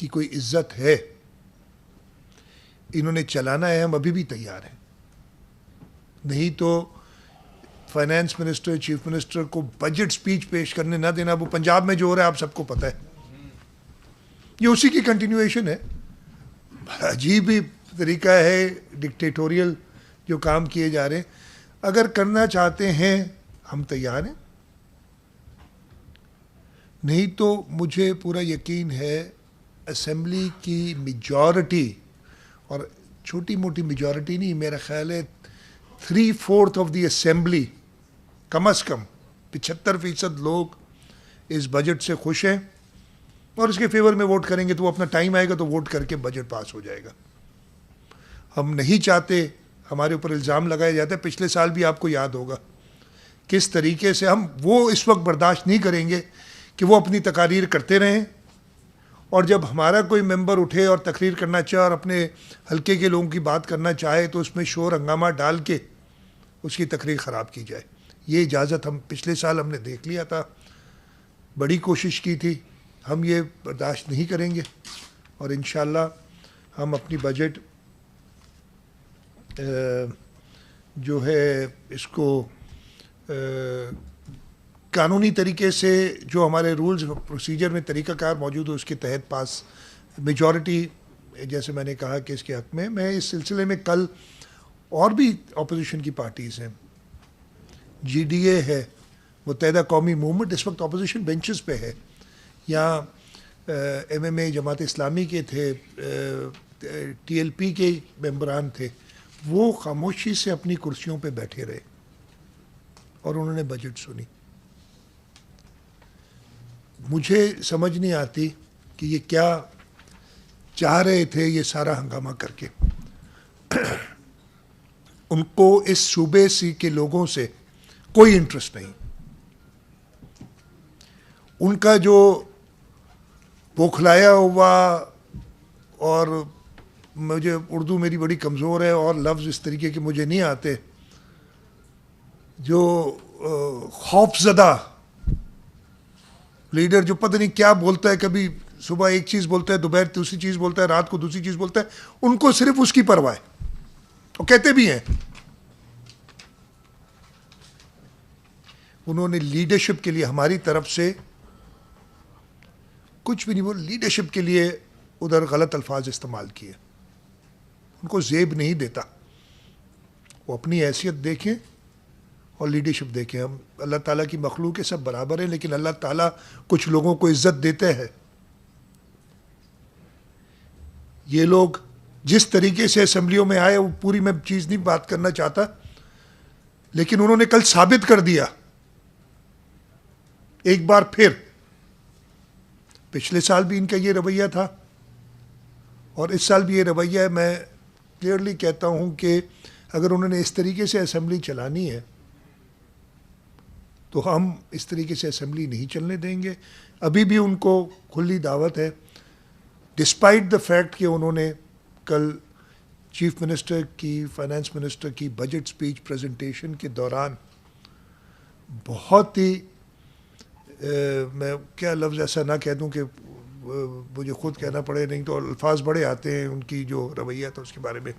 کی کوئی عزت ہے، انہوں نے چلانا ہے، ہم ابھی بھی تیار ہیں. نہیں تو فائنانس منسٹر، چیف منسٹر کو بجٹ سپیچ پیش کرنے نہ دینا. وہ پنجاب میں جو ہو رہا ہے آپ سب کو پتہ ہے، یہ اسی کی کنٹینیویشن ہے. عجیب ہی طریقہ ہے ڈکٹیٹوریل جو کام کیے جا رہے ہیں. اگر کرنا چاہتے ہیں ہم تیار ہیں، نہیں تو مجھے پورا یقین ہے اسمبلی کی میجورٹی، اور چھوٹی موٹی میجورٹی نہیں، میرا خیال ہے 3/4 آف دی اسمبلی، کم از کم 75% لوگ اس بجٹ سے خوش ہیں اور اس کے فیور میں ووٹ کریں گے. تو وہ اپنا ٹائم آئے گا تو ووٹ کر کے بجٹ پاس ہو جائے گا. ہم نہیں چاہتے، ہمارے اوپر الزام لگایا جاتا ہے. پچھلے سال بھی آپ کو یاد ہوگا کس طریقے سے ہم وہ اس وقت برداشت نہیں کریں گے کہ وہ اپنی تقاریر کرتے رہیں، اور جب ہمارا کوئی ممبر اٹھے اور تقریر کرنا چاہے اور اپنے حلقے کے لوگوں کی بات کرنا چاہے تو اس میں شور ہنگامہ ڈال کے اس کی تقریر خراب کی جائے. یہ اجازت ہم پچھلے سال ہم نے دیکھ لیا تھا، بڑی کوشش کی تھی. ہم یہ برداشت نہیں کریں گے اور انشاءاللہ ہم اپنی بجٹ جو ہے اس کو قانونی طریقے سے، جو ہمارے رولز پروسیجر میں طریقہ کار موجود ہو، اس کے تحت پاس میجورٹی، جیسے میں نے کہا کہ اس کے حق میں اس سلسلے میں کل اور بھی اپوزیشن کی پارٹیز ہیں، جی ڈی اے ہے، متحدہ قومی موومنٹ اس وقت اپوزیشن بینچز پہ ہے، یا ایم ایم اے جماعت اسلامی کے تھے، ٹی ایل پی کے ممبران تھے، وہ خاموشی سے اپنی کرسیوں پہ بیٹھے رہے اور انہوں نے بجٹ سنی. مجھے سمجھ نہیں آتی کہ یہ کیا چاہ رہے تھے یہ سارا ہنگامہ کر کے. ان کو اس صوبے سے کے لوگوں سے کوئی انٹرسٹ نہیں. ان کا جو بوکھلایا ہوا، اور مجھے اردو میری بڑی کمزور ہے اور لفظ اس طریقے کے مجھے نہیں آتے، جو خوف زدہ لیڈر جو پتہ نہیں کیا بولتا ہے، کبھی صبح ایک چیز بولتا ہے، دوپہر دوسری چیز بولتا ہے، رات کو دوسری چیز بولتا ہے، ان کو صرف اس کی پرواہ ہے. وہ کہتے بھی ہیں انہوں نے لیڈرشپ کے لیے ہماری طرف سے کچھ بھی نہیں، وہ لیڈرشپ کے لیے ادھر غلط الفاظ استعمال کیے. ان کو زیب نہیں دیتا. وہ اپنی حیثیت دیکھیں اور لیڈرشپ دیکھیں. ہم اللہ تعالیٰ کی مخلوق کے سب برابر ہیں، لیکن اللہ تعالیٰ کچھ لوگوں کو عزت دیتے ہیں. یہ لوگ جس طریقے سے اسمبلیوں میں آئے، وہ پوری میں چیز نہیں بات کرنا چاہتا، لیکن انہوں نے کل ثابت کر دیا ایک بار پھر. پچھلے سال بھی ان کا یہ رویہ تھا اور اس سال بھی یہ رویہ ہے. میں کلیئرلی کہتا ہوں کہ اگر انہوں نے اس طریقے سے اسمبلی چلانی ہے تو ہم اس طریقے سے اسمبلی نہیں چلنے دیں گے. ابھی بھی ان کو کھلی دعوت ہے، ڈسپائٹ دا فیکٹ کہ انہوں نے کل چیف منسٹر کی، فائنانس منسٹر کی بجٹ سپیچ پریزنٹیشن کے دوران بہت ہی میں کیا لفظ ایسا نہ کہہ دوں کہ مجھے خود کہنا پڑے، نہیں تو الفاظ بڑے آتے ہیں ان کی جو رویہ تھا اس کے بارے میں،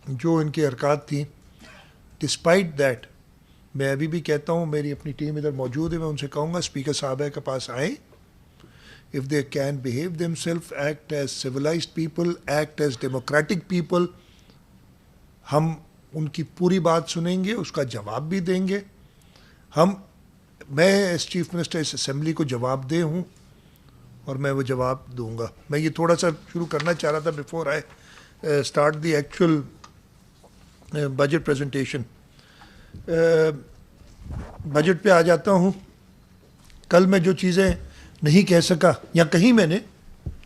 جو ان کی حرکات تھیں. ڈسپائٹ دیٹ میں ابھی بھی کہتا ہوں، میری اپنی ٹیم ادھر موجود ہے، میں ان سے کہوں گا اسپیکر صاحبہ کے پاس آئیں. If they can behave themselves, act as civilized people, act as democratic people, ہم ان کی پوری بات سنیں گے، اس کا جواب بھی دیں گے. میں ایز چیف منسٹر اس اسمبلی کو جواب دہ ہوں اور میں وہ جواب دوں گا. میں یہ تھوڑا سا شروع کرنا چاہ رہا تھا before I start the actual budget presentation. Budget پہ آ جاتا ہوں. کل میں جو چیزیں نہیں کہہ سکا یا کہیں میں نے،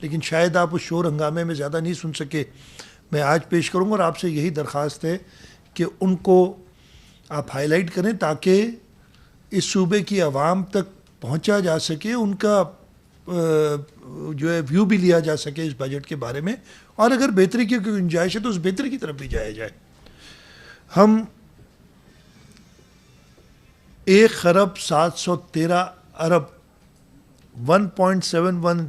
لیکن شاید آپ اس شور ہنگامے میں زیادہ نہیں سن سکے، میں آج پیش کروں گا. اور آپ سے یہی درخواست ہے کہ ان کو آپ ہائی لائٹ کریں تاکہ اس صوبے کی عوام تک پہنچا جا سکے، ان کا جو ہے ویو بھی لیا جا سکے اس بجٹ کے بارے میں، اور اگر بہتری کی کوئی گنجائش ہے تو اس بہتری کی طرف بھی جایا جائے. ہم 1,713 ارب 1.71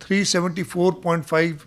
374.5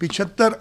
75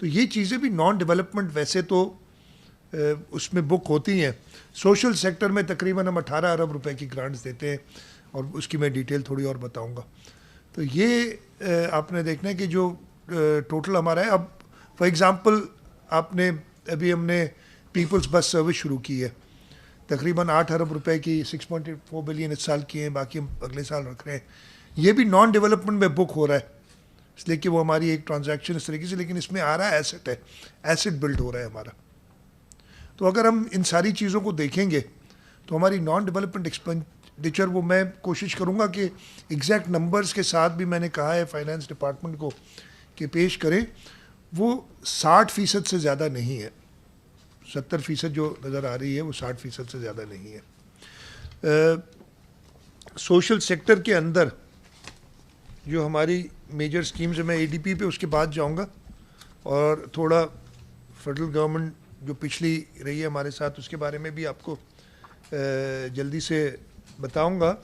تو یہ چیزیں بھی نان ڈیولپمنٹ ویسے تو اس میں بک ہوتی ہیں. سوشل سیکٹر میں تقریباً ہم 18 ارب روپے کی گرانٹس دیتے ہیں, اور اس کی میں ڈیٹیل تھوڑی اور بتاؤں گا. تو یہ آپ نے دیکھنا ہے کہ جو ٹوٹل ہمارا ہے. اب فار ایگزامپل آپ نے ابھی ہم نے پیپلز بس سروس شروع کی ہے, تقریباً 8 ارب روپے کی, 6.4 بلین اس سال کیے ہیں, باقی ہم اگلے سال رکھ رہے ہیں. یہ بھی نان ڈیولپمنٹ میں بک ہو رہا ہے, اس لیے کہ وہ ہماری ایک ٹرانزیکشن اس طریقے سے, لیکن اس میں آ رہا ہے ایسٹ ہے, ایسٹ بلڈ ہو رہا ہے ہمارا. تو اگر ہم ان ساری چیزوں کو دیکھیں گے تو ہماری نان ڈیولپمنٹ ایکسپینڈیچر, وہ میں کوشش کروں گا کہ ایگزیکٹ نمبرز کے ساتھ بھی میں نے کہا ہے فائنانس ڈپارٹمنٹ کو کہ پیش کریں, وہ 60% سے زیادہ نہیں ہے. 70% جو نظر آ رہی ہے وہ 60% سے زیادہ نہیں ہے. سوشل سیکٹر کے اندر جو ہماری میجر اسکیمز ہیں, میں اے ڈی پی پہ اس کے بعد جاؤں گا, اور تھوڑا فیڈرل گورنمنٹ جو پچھلی رہی ہے ہمارے ساتھ اس کے بارے میں بھی آپ کو جلدی سے بتاؤں گا.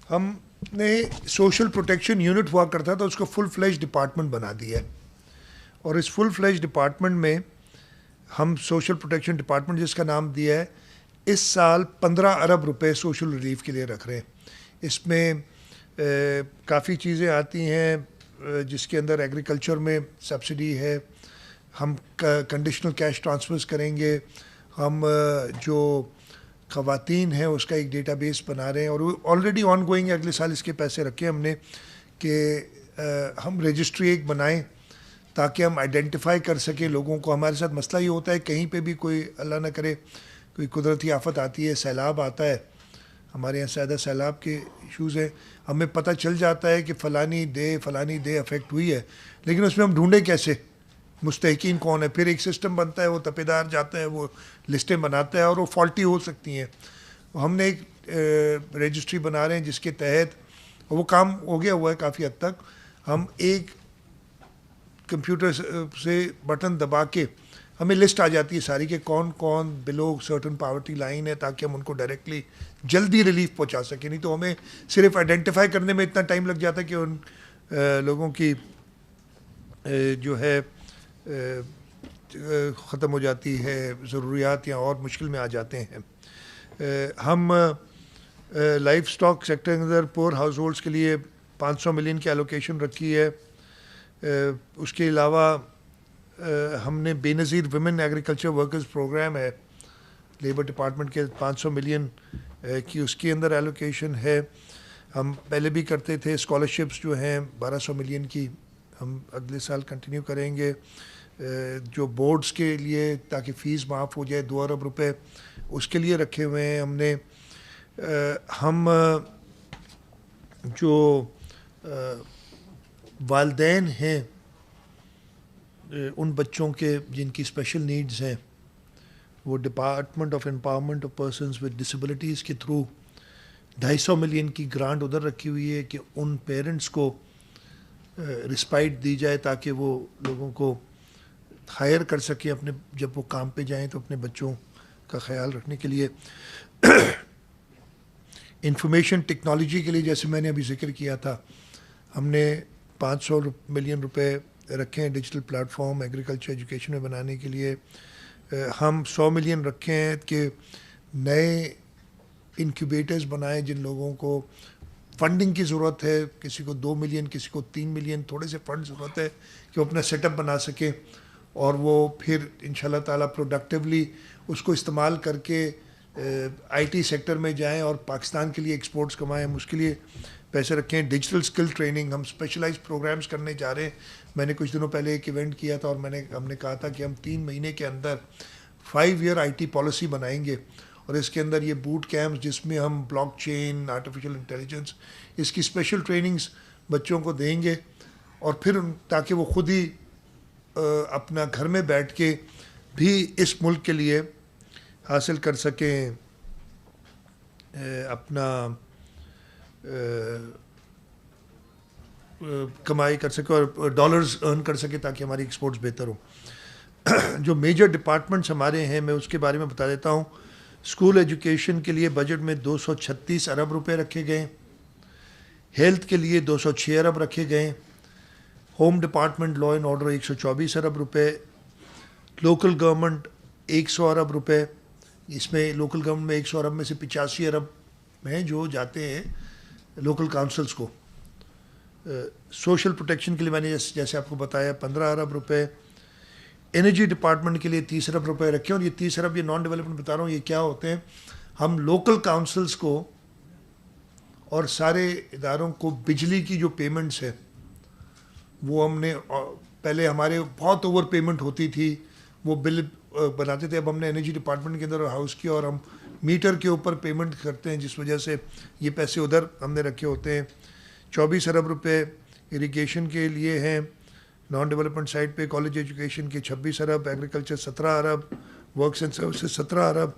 ہم نے سوشل پروٹیکشن یونٹ ہوا کرتا تھا, اس کو فل فلیج ڈپارٹمنٹ بنا دیا ہے, اور اس فل فلیج ڈپارٹمنٹ میں ہم سوشل پروٹیکشن ڈپارٹمنٹ جس کا نام دیا ہے, اس سال 15 ارب روپے سوشل ریلیف کے لیے رکھ رہے ہیں. اس میں کافی چیزیں آتی ہیں جس کے اندر ایگریکلچر میں سبسڈی ہے, ہم کنڈیشنل کیش ٹرانسفرز کریں گے, ہم جو خواتین ہیں اس کا ایک ڈیٹا بیس بنا رہے ہیں, اور آلریڈی آن گوئنگ ہے, اگلے سال اس کے پیسے رکھے ہم نے کہ ہم رجسٹری ایک بنائیں تاکہ ہم آئیڈینٹیفائی کر سکیں لوگوں کو. ہمارے ساتھ مسئلہ یہ ہوتا ہے کہیں پہ بھی کوئی اللہ نہ کرے کوئی قدرتی آفت آتی ہے, سیلاب آتا ہے, ہمارے یہاں زیادہ سیلاب کے ایشوز ہیں, ہمیں پتہ چل جاتا ہے کہ فلانی ڈے افیکٹ ہوئی ہے, لیکن اس میں ہم ڈھونڈیں کیسے مستحقین کون ہے. پھر ایک سسٹم بنتا ہے, وہ تپیدار جاتا ہے, وہ لسٹیں بناتا ہے, اور وہ فالٹی ہو سکتی ہیں. ہم نے ایک رجسٹری بنا رہے ہیں جس کے تحت وہ کام ہو گیا ہوا ہے کافی حد تک. ہم ایک کمپیوٹر سے بٹن دبا کے ہمیں لسٹ آ جاتی ہے ساری کہ کون کون بلو سرٹن پاورٹی لائن ہے, تاکہ ہم ان کو ڈائریکٹلی جلدی ریلیف پہنچا سکیں. نہیں تو ہمیں صرف آئیڈینٹیفائی کرنے میں اتنا ٹائم لگ جاتا ہے کہ ان لوگوں کی جو ہے ختم ہو جاتی ہے ضروریات, یا اور مشکل میں آ جاتے ہیں. ہم لائف سٹاک سیکٹر کے اندر پور ہاؤس ہولڈس کے لیے 500 ملین کی ایلوکیشن رکھی ہے. اس کے علاوہ ہم نے بے نظیر ویمن ایگریکلچر ورکرز پروگرام ہے لیبر ڈپارٹمنٹ کے, 500 ملین کی اس کے اندر ایلوکیشن ہے. ہم پہلے بھی کرتے تھے اسکالرشپس جو ہیں 1200 ملین کی, ہم اگلے سال کنٹینیو کریں گے. جو بورڈز کے لیے تاکہ فیس معاف ہو جائے 2 ارب روپے اس کے لیے رکھے ہوئے ہیں ہم نے. ہم جو والدین ہیں ان بچوں کے جن کی اسپیشل نیڈز ہیں, وہ department of empowerment of persons with disabilities کے تھرو 250 ملین کی گرانٹ ادھر رکھی ہوئی ہے کہ ان پیرنٹس کو رسپائٹ دی جائے تاکہ وہ لوگوں کو ہائر کر سکیں اپنے, جب وہ کام پہ جائیں تو اپنے بچوں کا خیال رکھنے کے لیے. انفارمیشن ٹیکنالوجی کے لیے جیسے میں نے ابھی ذکر کیا تھا, ہم نے 500 ملین روپے رکھے ہیں digital plate form agriculture education میں بنانے کے لیے. ہم 100 ملین رکھے ہیں کہ نئے انکیوبیٹرز بنائیں جن لوگوں کو فنڈنگ کی ضرورت ہے, کسی کو 2 ملین, کسی کو 3 ملین, تھوڑے سے فنڈ ضرورت ہے کہ وہ اپنا سیٹ اپ بنا سکیں, اور وہ پھر انشاءاللہ تعالیٰ پروڈکٹیولی اس کو استعمال کر کے آئی ٹی سیکٹر میں جائیں اور پاکستان کے لیے ایکسپورٹس کمائیں. ہم اس کے لیے پیسے رکھیں. ڈیجیٹل اسکل ٹریننگ, ہم اسپیشلائز پروگرامز کرنے جا رہے ہیں. میں نے کچھ دنوں پہلے ایک ایونٹ کیا تھا, اور ہم نے کہا تھا کہ ہم 3 مہینے کے اندر 5 ایئر آئی ٹی پالیسی بنائیں گے, اور اس کے اندر یہ بوٹ کیمپس جس میں ہم بلاک چین, آرٹیفیشل انٹیلیجنس, اس کی اسپیشل ٹریننگز بچوں کو دیں گے, اور پھر تاکہ وہ خود ہی اپنا گھر میں بیٹھ کے بھی اس ملک کے لیے حاصل کر سکیں, اپنا کمائی کر سکیں اور ڈالرز ارن کر سکیں تاکہ ہماری ایکسپورٹس بہتر ہوں. جو میجر ڈپارٹمنٹس ہمارے ہیں میں اس کے بارے میں بتا دیتا ہوں. اسکول ایجوکیشن کے لیے بجٹ میں 236 ارب روپے رکھے گئے، ہیلتھ کے لیے 206 ارب رکھے گئے، home department law and order 124 ارب روپے، لوکل گورنمنٹ 100 ارب روپے. اس میں لوکل گورنمنٹ میں 100 ارب میں سے 85 ارب ہیں جو جاتے ہیں لوکل کاؤنسلز کو. سوشل پروٹیکشن کے لیے میں نے جیسے آپ کو بتایا 15 ارب روپے. انرجی ڈپارٹمنٹ کے لیے 30 ارب روپے رکھے ہیں. اور یہ 30 ارب یہ نان ڈیولپمنٹ بتا رہا ہوں یہ کیا ہوتے ہیں، ہم لوکل کاؤنسلز کو اور سارے اداروں کو بجلی کی جو پیمنٹس ہے وہ ہم نے پہلے ہمارے بہت اوور پیمنٹ ہوتی تھی، وہ بل بناتے تھے. اب ہم نے انرجی ڈپارٹمنٹ کے اندر ہاؤس کی اور ہم میٹر کے اوپر پیمنٹ کرتے ہیں، جس وجہ سے یہ پیسے ادھر ہم نے رکھے ہوتے ہیں. 24 ارب روپے اریگیشن کے لیے ہیں نان ڈیولپمنٹ سائٹ پہ. کالج ایجوکیشن کے 26 ارب، ایگریکلچر 17 ارب، ورکس اینڈ سروسز 17 ارب.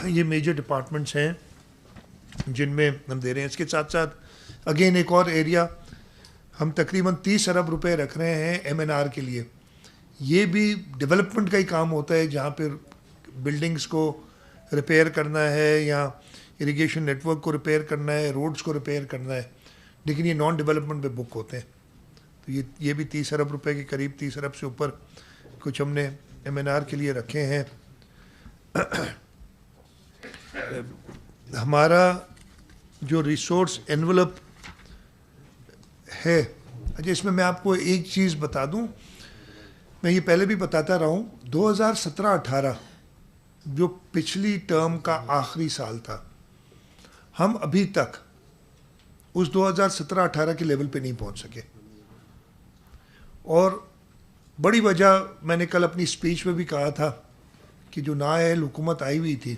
یہ میجر ڈپارٹمنٹس ہیں جن میں ہم دے رہے ہیں. اس کے ساتھ ساتھ اگین ایک اور ایریا ہم تقریباً 30 ارب روپے رکھ رہے ہیں ایم این آر کے لیے. یہ بھی ڈیولپمنٹ کا ہی کام ہوتا ہے، جہاں پہ بلڈنگز کو ریپیئر کرنا ہے یا اریگیشن نیٹ ورک کو ریپیئر کرنا ہے، روڈز کو ریپیئر کرنا ہے، لیکن یہ نان ڈیولپمنٹ پہ بک ہوتے ہیں. تو یہ بھی 30 ارب روپے کے قریب، 30 ارب سے اوپر کچھ ہم نے ایم این آر کے لیے رکھے ہیں. ہمارا جو ریسورس انویلپ ہے، اچھا اس میں آپ کو ایک چیز بتا دوں، میں یہ پہلے بھی بتاتا رہا ہوں. 2017-18 جو پچھلی ٹرم کا آخری سال تھا، ہم ابھی تک اس 2017-18 کے لیول پہ نہیں پہنچ سکے. اور بڑی وجہ میں نے کل اپنی اسپیچ میں بھی کہا تھا کہ جو نااہل حکومت آئی ہوئی تھی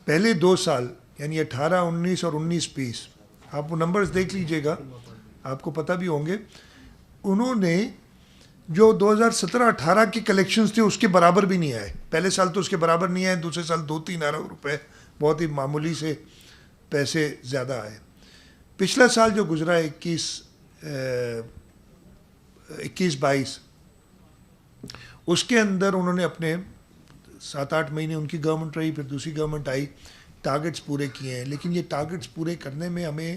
پہلے 2 سال یعنی 18-19 اور 19-20، آپ وہ نمبرز دیکھ لیجئے گا، آپ کو پتہ بھی ہوں گے، انہوں نے جو 2017-18 کے کلیکشنز تھے اس کے برابر بھی نہیں آئے. پہلے سال تو اس کے برابر نہیں آئے، دوسرے سال 2-3 ارب روپے بہت ہی معمولی سے پیسے زیادہ آئے. پچھلا سال جو گزرا 21-22 اس کے اندر انہوں نے اپنے 7-8 مہینے ان کی گورنمنٹ رہی، پھر دوسری گورنمنٹ آئی، ٹارگٹس پورے کیے ہیں. لیکن یہ ٹارگٹس پورے کرنے میں ہمیں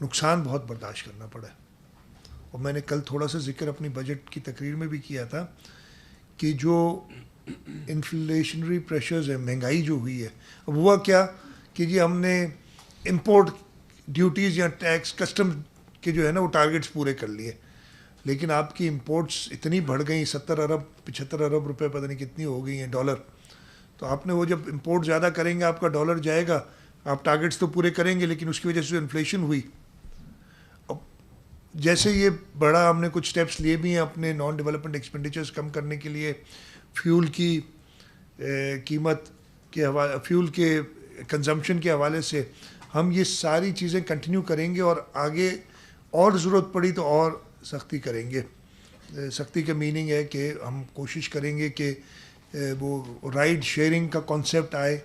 نقصان بہت برداشت کرنا پڑا ہے. اور میں نے کل تھوڑا سا ذکر اپنی بجٹ کی تقریر میں بھی کیا تھا کہ جو انفلیشنری پریشرز ہیں، مہنگائی جو ہوئی ہے، اب ہوا کیا کہ جی ہم نے امپورٹ ڈیوٹیز یا ٹیکس کسٹم کے جو ہے نا وہ ٹارگٹس پورے کر لیے، لیکن آپ کی امپورٹس اتنی بڑھ گئیں، 70 ارب 75 ارب روپے پتہ نہیں کتنی ہو گئی ہیں ڈالر. تو آپ نے وہ جب امپورٹ زیادہ کریں گے آپ کا ڈالر جائے گا، آپ ٹارگٹس تو پورے کریں گے لیکن اس کی وجہ سے انفلیشن ہوئی. اب جیسے یہ بڑا ہم نے کچھ سٹیپس لیے بھی ہیں اپنے نان ڈیولپمنٹ ایکسپینڈیچرز کم کرنے کے لیے، فیول کی قیمت کے حوالے، فیول کے کنزمپشن کے حوالے سے ہم یہ ساری چیزیں کنٹینیو کریں گے اور آگے اور ضرورت پڑی تو اور سختی کریں گے. سختی کا میننگ ہے کہ ہم کوشش کریں گے کہ وہ رائڈ شیئرنگ کا کانسیپٹ آئے.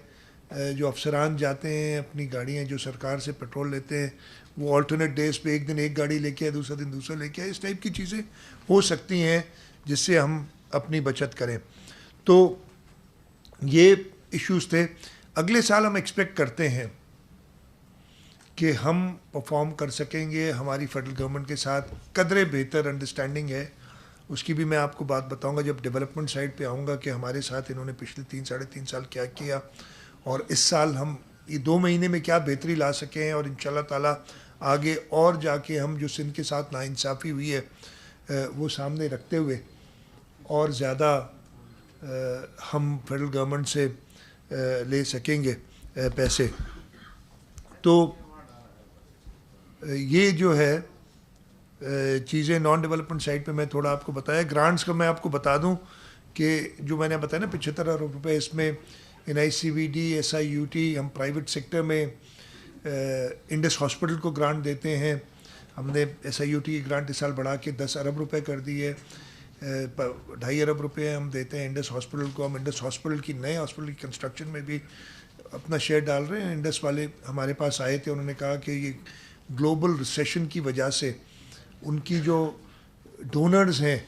جو افسران جاتے ہیں اپنی گاڑیاں جو سرکار سے پیٹرول لیتے ہیں وہ آلٹرنیٹ ڈیز پہ ایک دن ایک گاڑی لے کے آئے، دوسرا دن دوسرا لے کے آئے. اس ٹائپ کی چیزیں ہو سکتی ہیں جس سے ہم اپنی بچت کریں. تو یہ ایشوز تھے. اگلے سال ہم ایکسپیکٹ کرتے ہیں کہ ہم پرفارم کر سکیں گے. ہماری فیڈرل گورنمنٹ کے ساتھ قدرے بہتر انڈرسٹینڈنگ ہے. اس کی بھی میں آپ کو بات بتاؤں گا جب ڈیولپمنٹ سائڈ پہ آؤں گا کہ ہمارے ساتھ انہوں نے پچھلے 3-3.5 سال کیا کیا اور اس سال ہم یہ 2 مہینے میں کیا بہتری لا سکے ہیں. اور انشاءاللہ تعالیٰ آگے اور جا کے ہم جو سندھ کے ساتھ ناانصافی ہوئی ہے وہ سامنے رکھتے ہوئے اور زیادہ ہم فیڈرل گورنمنٹ سے لے سکیں گے پیسے. تو یہ جو ہے چیزیں نان ڈیولپمنٹ سائٹ پہ میں تھوڑا آپ کو بتایا. گرانٹس کا میں آپ کو بتا دوں کہ جو میں نے بتایا نا 75 ارب روپے، اس میں NICVD SIUT ہم پرائیویٹ سیکٹر میں انڈس ہاسپٹل کو گرانٹ دیتے ہیں. ہم نے SIUT کی گرانٹ اس سال بڑھا کے 10 ارب روپے کر دی ہے. 2.5 ارب روپے ہم دیتے ہیں انڈس ہاسپٹل کو. ہم انڈس ہاسپٹل کی نئے ہاسپٹل کی کنسٹرکشن میں بھی اپنا شیئر ڈال رہے ہیں. انڈس والے ہمارے پاس آئے تھے، انہوں نے کہا کہ یہ گلوبل ریسیشن کی وجہ سے ان کی جو ڈونرز ہیں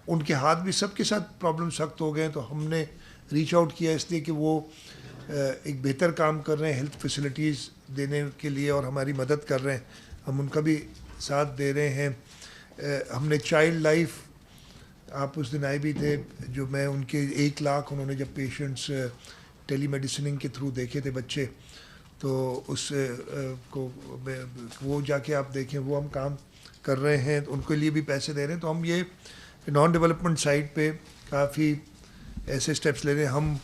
ان کے ہاتھ بھی سب کے ساتھ پرابلم سخت ہو گئے ہیں، تو ہم نے ریچ آؤٹ کیا اس لیے کہ وہ ایک بہتر کام کر رہے ہیں ہیلتھ فیسلٹیز دینے کے لیے اور ہماری مدد کر رہے ہیں، ہم ان کا بھی ساتھ دے رہے ہیں. ہم نے چائلڈ لائف، آپ اس دن آئے بھی تھے، جو میں ان کے 1 لاکھ انہوں نے جب پیشنٹس ٹیلی میڈیسننگ کے تھرو دیکھے تھے بچے، تو اس کو وہ جا کے آپ دیکھیں وہ ہم کام کر رہے ہیں، ان کے لیے بھی پیسے دے رہے ہیں. تو ہم یہ نان ڈیولپمنٹ سائٹ پہ کافی ایسے اسٹیپس لے رہے ہیں. ہم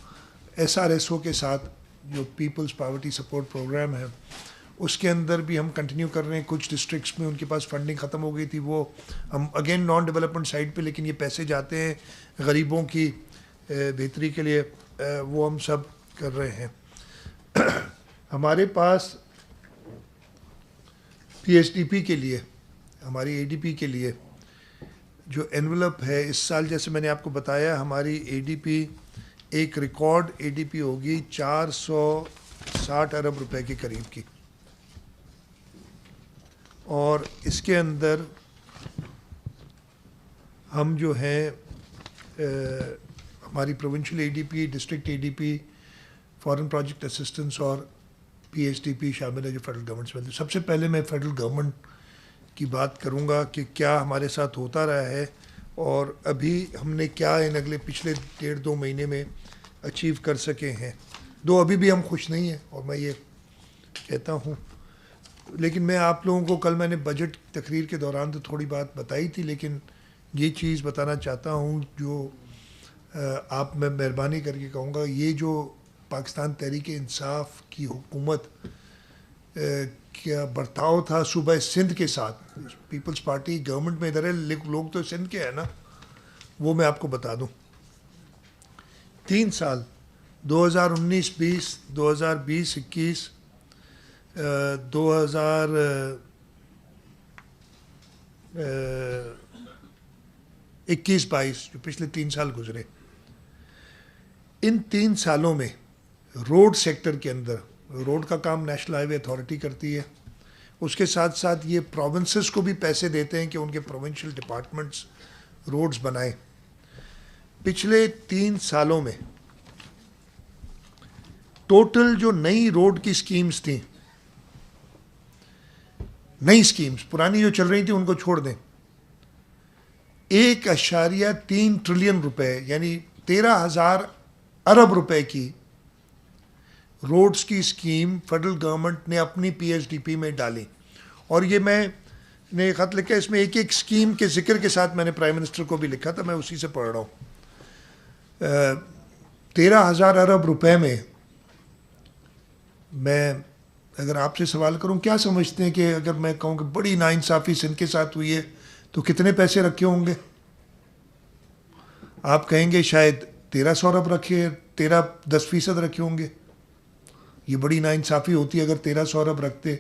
SRSO کے ساتھ جو پیپلز پاورٹی سپورٹ پروگرام ہے اس کے اندر بھی ہم کنٹینیو کر رہے ہیں. کچھ ڈسٹرکٹس میں ان کے پاس فنڈنگ ختم ہو گئی تھی، وہ ہم اگین نان ڈیولپمنٹ سائٹ پہ، لیکن یہ پیسے جاتے ہیں غریبوں کی بہتری کے لیے، وہ ہم سب کر رہے ہیں. ہمارے پاس PSDP کے لیے، ہماری ADP کے لیے جو انویلپ ہے اس سال، جیسے میں نے آپ کو بتایا، ہماری ADP ایک ریکارڈ ADP ہوگی 460 ارب روپے کے قریب کی، اور اس کے اندر ہم جو ہیں ہماری provincial ADP، district ADP، foreign project assistance اور PSDP شامل ہے جو فیڈرل گورنمنٹ سے. سب سے پہلے میں فیڈرل گورنمنٹ کی بات کروں گا کہ کیا ہمارے ساتھ ہوتا رہا ہے اور ابھی ہم نے کیا ان اگلے پچھلے 1.5-2 مہینے میں اچیو کر سکے ہیں. ابھی بھی ہم خوش نہیں ہیں اور میں یہ کہتا ہوں، لیکن میں آپ لوگوں کو کل میں نے بجٹ تقریر کے دوران تو تھوڑی بات بتائی تھی، لیکن یہ چیز بتانا چاہتا ہوں جو آپ میں مہربانی کر کے کہوں گا، یہ جو پاکستان تحریک انصاف کی حکومت کیا برتاؤ تھا صوبہ سندھ کے ساتھ، پیپلز پارٹی گورنمنٹ میں ادھر ہے، لوگ تو سندھ کے ہیں نا، وہ میں آپ کو بتا دوں. 3 سال 2019-20، 2020-21، 2021-22 جو پچھلے 3 سال گزرے، ان 3 سالوں میں روڈ سیکٹر کے اندر، روڈ کا کام نیشنل ہائی وے اتھارٹی کرتی ہے، اس کے ساتھ ساتھ یہ پروونسز کو بھی پیسے دیتے ہیں کہ ان کے پروونشل ڈپارٹمنٹس روڈز بنائیں. پچھلے 3 سالوں میں ٹوٹل جو نئی روڈ کی سکیمز تھیں، نئی سکیمز، پرانی جو چل رہی تھیں ان کو چھوڑ دیں، 1.3 ٹریلین روپے یعنی 13,000 ارب روپے کی روڈز کی سکیم فیڈرل گورنمنٹ نے اپنی PSDP میں ڈالی. اور یہ میں نے خط لکھا، اس میں ایک ایک سکیم کے ذکر کے ساتھ میں نے پرائم منسٹر کو بھی لکھا تھا، میں اسی سے پڑھ رہا ہوں. 13,000 ارب روپے میں اگر آپ سے سوال کروں کیا سمجھتے ہیں کہ اگر میں کہوں کہ بڑی ناانصافی سندھ کے ساتھ ہوئی ہے تو کتنے پیسے رکھے ہوں گے؟ آپ کہیں گے شاید 1,300 ارب رکھے، 10% رکھے ہوں گے. یہ بڑی ناانصافی ہوتی ہے اگر 1,300 ارب رکھتے،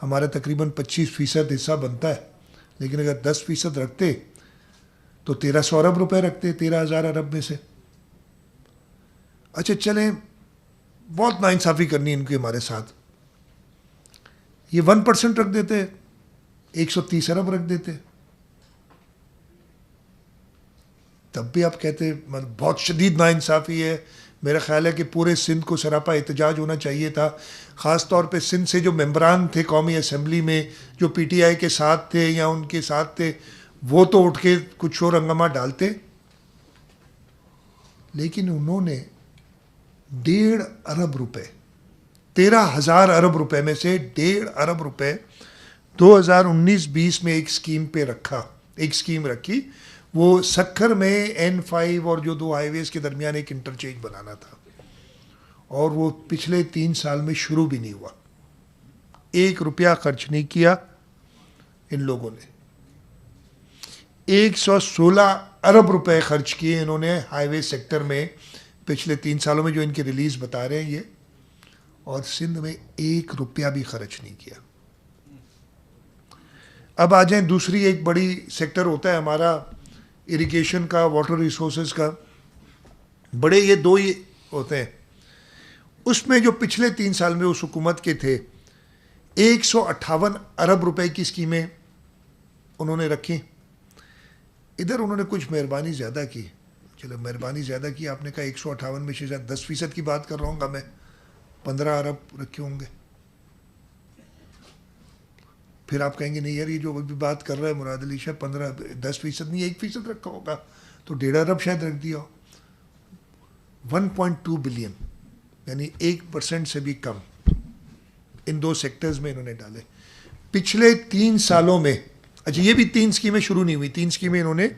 ہمارا تقریباً 25% حصہ بنتا ہے، لیکن اگر 10% رکھتے تو 1,300 ارب روپے رکھتے 13,000 ارب میں سے. اچھا چلیں، بہت ناانصافی کرنی ان کی ہمارے ساتھ، یہ 1% رکھ دیتے، 130 ارب رکھ دیتے، تب بھی آپ کہتے بہت شدید ناانصافی ہے. میرا خیال ہے کہ پورے سندھ کو سراپا احتجاج ہونا چاہیے تھا، خاص طور پہ سندھ سے جو ممبران تھے قومی اسمبلی میں، جو PTI کے ساتھ تھے یا ان کے ساتھ تھے، وہ تو اٹھ کے کچھ شور ہنگامہ ڈالتے. لیکن انہوں نے 1.5 ارب روپے، 13,000 ارب روپے میں سے 1.5 ارب روپے 2019-20 میں ایک اسکیم پہ رکھا، ایک اسکیم رکھی، وہ سکھر میں N5 اور جو 2 ہائی ویز کے درمیان ایک انٹرچینج بنانا تھا، اور وہ پچھلے 3 سال میں شروع بھی نہیں ہوا. 1 روپیہ خرچ نہیں کیا ان لوگوں نے. 116 ارب روپے خرچ کیے انہوں نے ہائی وے سیکٹر میں پچھلے 3 سالوں میں، جو ان کی ریلیز بتا رہے ہیں یہ، اور سندھ میں 1 روپیہ بھی خرچ نہیں کیا. اب آ جائیں، دوسری ایک بڑی سیکٹر ہوتا ہے ہمارا اریگیشن کا، واٹر ریسورسز کا، بڑے یہ 2 ہی ہوتے ہیں. اس میں جو پچھلے 3 سال میں اس حکومت کے تھے، 158 ارب روپے کی سکیمیں انہوں نے رکھی. ادھر انہوں نے کچھ مہربانی زیادہ کی، چلو مہربانی زیادہ کی آپ نے کہا 158 میں سے شاید 10% کی بات کر رہا ہوں گا میں, 15 ارب رکھے ہوں گے. پھر آپ کہیں گے نہیں یار یہ جو ابھی بات کر رہا ہے مراد علی شاہ 10% نہیں 1% رکھا ہوگا, تو 1.5 ارب شاید رکھ دیا ہو. 1.2 بلین یعنی 1% سے بھی کم ان 2 سیکٹرز میں انہوں نے ڈالے. پچھلے 3 سالوں میں, اچھا یہ بھی 3 اسکیمیں شروع نہیں ہوئی, 3 اسکیمیں انہوں نے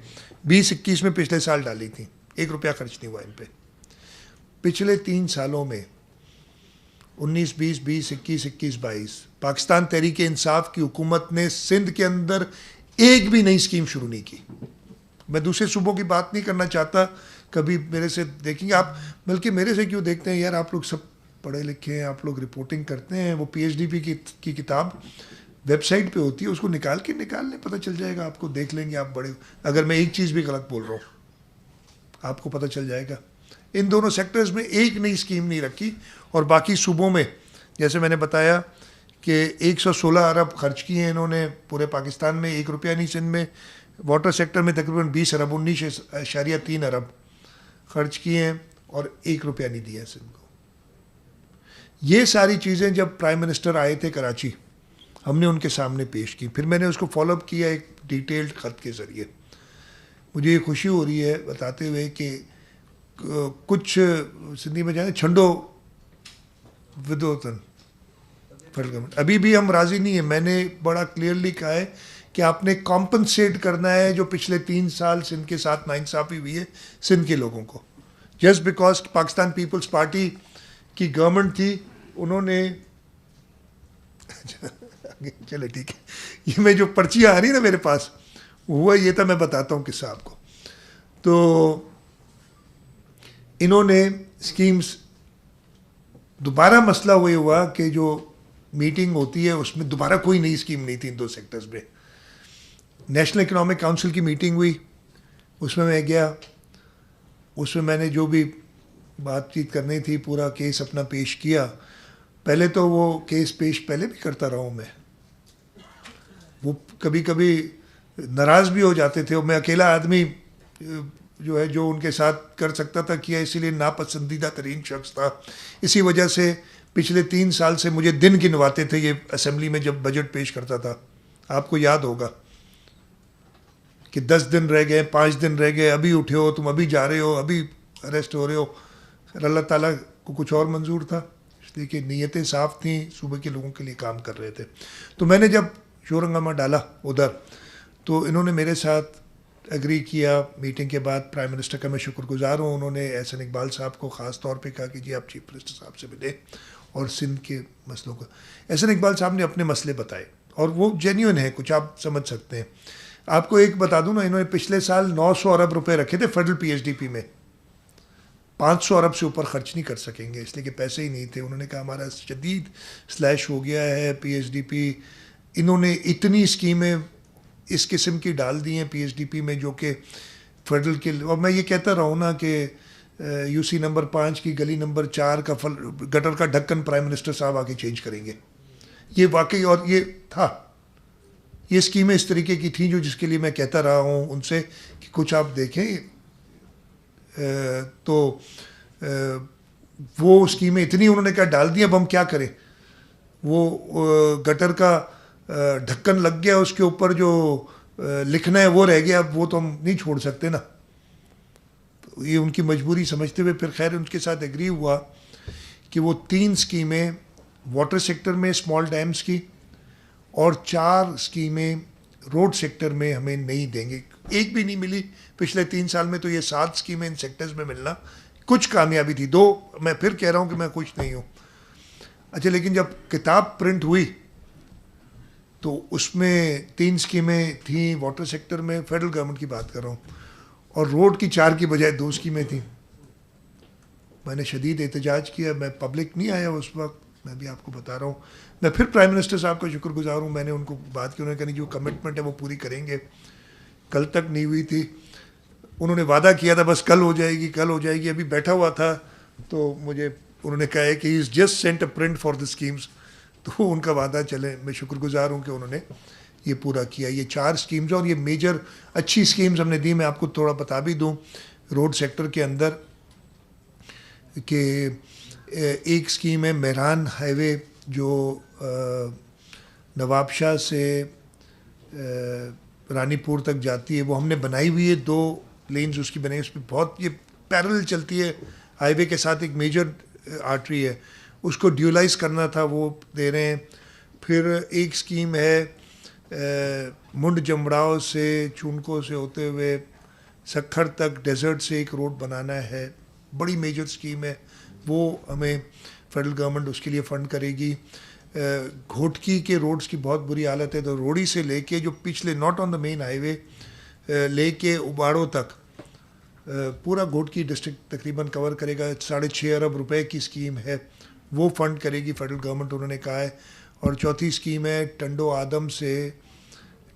20-21 میں پچھلے سال ڈالی تھیں, 1 روپیہ خرچ نہیں ہوا ان پہ. پچھلے 3 سالوں میں 19-20, 20-21, 21-22 پاکستان تحریک انصاف کی حکومت نے سندھ کے اندر ایک بھی نئی اسکیم شروع نہیں کی. میں دوسرے صوبوں کی بات نہیں کرنا چاہتا, کبھی میرے سے دیکھیں گے آپ, بلکہ میرے سے کیوں دیکھتے ہیں یار آپ لوگ سب پڑھے لکھے ہیں, آپ لوگ رپورٹنگ کرتے ہیں. وہ PHDP کی کتاب ویب سائٹ پہ ہوتی ہے, اس کو نکال لیں, پتہ چل جائے گا آپ کو, دیکھ لیں گے آپ بڑے, اگر میں ایک چیز بھی غلط بول رہا ہوں آپ کو پتہ چل جائے گا. ان دونوں سیکٹرز میں ایک نئی اسکیم نہیں رکھی, اور باقی صوبوں میں جیسے میں نے بتایا کہ 116 ارب خرچ کیے ہیں انہوں نے پورے پاکستان میں, 1 روپیہ نہیں سندھ میں. واٹر سیکٹر میں تقریباً 20 ارب 19.3 ارب خرچ کیے ہیں, اور 1 روپیہ نہیں دیا سندھ کو. یہ ساری چیزیں جب پرائم منسٹر آئے تھے کراچی, ہم نے ان کے سامنے پیش کی, پھر میں نے اس کو فالو اپ کیا ایک ڈیٹیلڈ خط کے ذریعے. مجھے یہ خوشی ہو رہی ہے بتاتے ہوئے کہ کچھ سندھی میں جانے چھنڈو ودوتن فیڈرل گورنمنٹ, ابھی بھی ہم راضی نہیں ہیں. میں نے بڑا کلیئرلی کہا ہے کہ آپ نے کمپنسیٹ کرنا ہے جو پچھلے 3 سال سندھ کے ساتھ ناانصافی ہوئی ہے سندھ کے لوگوں کو. جسٹ بیکاز پاکستان پیپلز پارٹی کی گورنمنٹ تھی, انہوں نے چلے ٹھیک ہے, یہ میں جو پرچیاں آ رہی ہیں نا میرے پاس, ہوا یہ تھا, میں بتاتا ہوں قصہ آپ کو. تو انہوں نے اسکیمز, دوبارہ مسئلہ وہی ہوا کہ جو میٹنگ ہوتی ہے اس میں دوبارہ کوئی نئی اسکیم نہیں تھی ان 2 سیکٹرز میں. نیشنل اکنامک کونسل کی میٹنگ ہوئی, اس میں گیا, اس میں نے جو بھی بات چیت کرنی تھی پورا کیس اپنا پیش کیا. پہلے تو وہ کیس پیش پہلے بھی کرتا رہا ہوں میں, وہ کبھی کبھی ناراض بھی ہو جاتے تھے, اور میں اکیلا آدمی جو ہے جو ان کے ساتھ کر سکتا تھا کیا, اسی لیے ناپسندیدہ ترین شخص تھا. اسی وجہ سے پچھلے 3 سال سے مجھے دن گنواتے تھے یہ اسمبلی میں جب بجٹ پیش کرتا تھا. آپ کو یاد ہوگا کہ 10 دن رہ گئے, 5 دن رہ گئے, ابھی اٹھے ہو تم, ابھی جا رہے ہو, ابھی اریسٹ ہو رہے ہو. اللہ تعالیٰ کو کچھ اور منظور تھا, اس لیے کہ نیتیں صاف تھیں, صوبے کے لوگوں کے لیے کام کر رہے تھے. تو میں نے جب شور ہنگامہ ڈالا ادھر, تو انہوں نے میرے ساتھ ایگری کیا. میٹنگ کے بعد پرائم منسٹر کا میں شکر گزار ہوں, انہوں نے احسن اقبال صاحب کو خاص طور پہ کہا کہ جی آپ چیف منسٹر صاحب سے ملیں اور سندھ کے مسئلوں کا. احسن اقبال صاحب نے اپنے مسئلے بتائے, اور وہ جینیون ہیں, کچھ آپ سمجھ سکتے ہیں. آپ کو ایک بتا دوں نا, انہوں نے پچھلے سال 900 ارب روپے رکھے تھے فیڈرل PHDP میں, 500 ارب سے اوپر خرچ نہیں کر سکیں گے, اس لیے کہ پیسے ہی نہیں تھے. انہوں نے کہا ہمارا شدید سلیش ہو گیا ہے PHDP. انہوں نے اتنی اسکیمیں اس قسم کی ڈال دی ہیں PHDP میں جو کہ فیڈرل کے, اور میں یہ کہتا رہا ہوں نا کہ UC نمبر 5 کی گلی نمبر 4 کا گٹر کا ڈھکن پرائم منسٹر صاحب آ کے چینج کریں گے. یہ واقعی, اور یہ تھا, یہ اسکیمیں اس طریقے کی تھیں جو جس کے لیے میں کہتا رہا ہوں ان سے کہ کچھ آپ دیکھیں. تو وہ اسکیمیں اتنی انہوں نے کہا ڈال دی, اب ہم کیا کریں. وہ گٹر کا ڈھکن لگ گیا, اس کے اوپر جو لکھنا ہے وہ رہ گیا, اب وہ تو ہم نہیں چھوڑ سکتے نا. یہ ان کی مجبوری سمجھتے ہوئے پھر خیر ان کے ساتھ ایگری ہوا کہ وہ 3 اسکیمیں واٹر سیکٹر میں اسمال ڈیمز کی, اور 4 اسکیمیں روڈ سیکٹر میں ہمیں نہیں دیں گے. ایک بھی نہیں ملی پچھلے 3 سال میں, تو یہ 7 اسکیمیں ان سیکٹرز میں ملنا کچھ کامیابی تھی. 2 میں پھر کہہ رہا ہوں کہ میں خوش نہیں ہوں. اچھا, لیکن جب کتاب پرنٹ ہوئی تو اس میں 3 اسکیمیں تھیں واٹر سیکٹر میں, فیڈرل گورنمنٹ کی بات کر رہا ہوں, اور روڈ کی 4 کی بجائے 2 اسکیمیں تھیں. میں نے شدید احتجاج کیا, میں پبلک نہیں آیا اس وقت, میں بھی آپ کو بتا رہا ہوں. میں پھر پرائم منسٹر صاحب کا شکر گزار ہوں, میں نے ان کو بات کی, انہوں نے کہا جو کمٹمنٹ ہے وہ پوری کریں گے. کل تک نہیں ہوئی تھی, انہوں نے وعدہ کیا تھا بس کل ہو جائے گی, کل ہو جائے گی. ابھی بیٹھا ہوا تھا تو مجھے انہوں نے کہا ہے کہ he is just sent a print for the schemes. تو ان کا وعدہ چلے, میں شکر گزار ہوں کہ انہوں نے یہ پورا کیا. یہ 4 اسکیمز اور یہ میجر اچھی اسکیمز ہم نے دی. میں آپ کو تھوڑا بتا بھی دوں, روڈ سیکٹر کے اندر کہ ایک سکیم ہے مہران ہائی وے جو نواب شاہ سے رانی پور تک جاتی ہے، وہ ہم نے بنائی ہوئی ہے، 2 لینز اس کی بنائی، اس پہ بہت یہ پیرل چلتی ہے ہائی وے کے ساتھ، ایک میجر آرٹری ہے، اس کو ڈیولائز کرنا تھا، وہ دے رہے ہیں. پھر ایک سکیم ہے منڈ جمڑاؤ سے چونکو سے ہوتے ہوئے سکھر تک ڈیزرٹ سے ایک روڈ بنانا ہے، بڑی میجر سکیم ہے، وہ ہمیں فیڈرل گورنمنٹ اس کے لیے فنڈ کرے گی. گھوٹکی کے روڈز کی بہت بری حالت ہے، تو روڑی سے لے کے جو پچھلے not on the mean high وے لے کے اباڑوں تک پورا گھوٹکی ڈسٹرکٹ تقریباً کور کرے گا. 6.5 ارب روپے کی اسکیم ہے، وہ فنڈ کرے گی فیڈرل گورنمنٹ، انہوں نے کہا ہے. اور چوتھی اسکیم ہے ٹنڈو آدم سے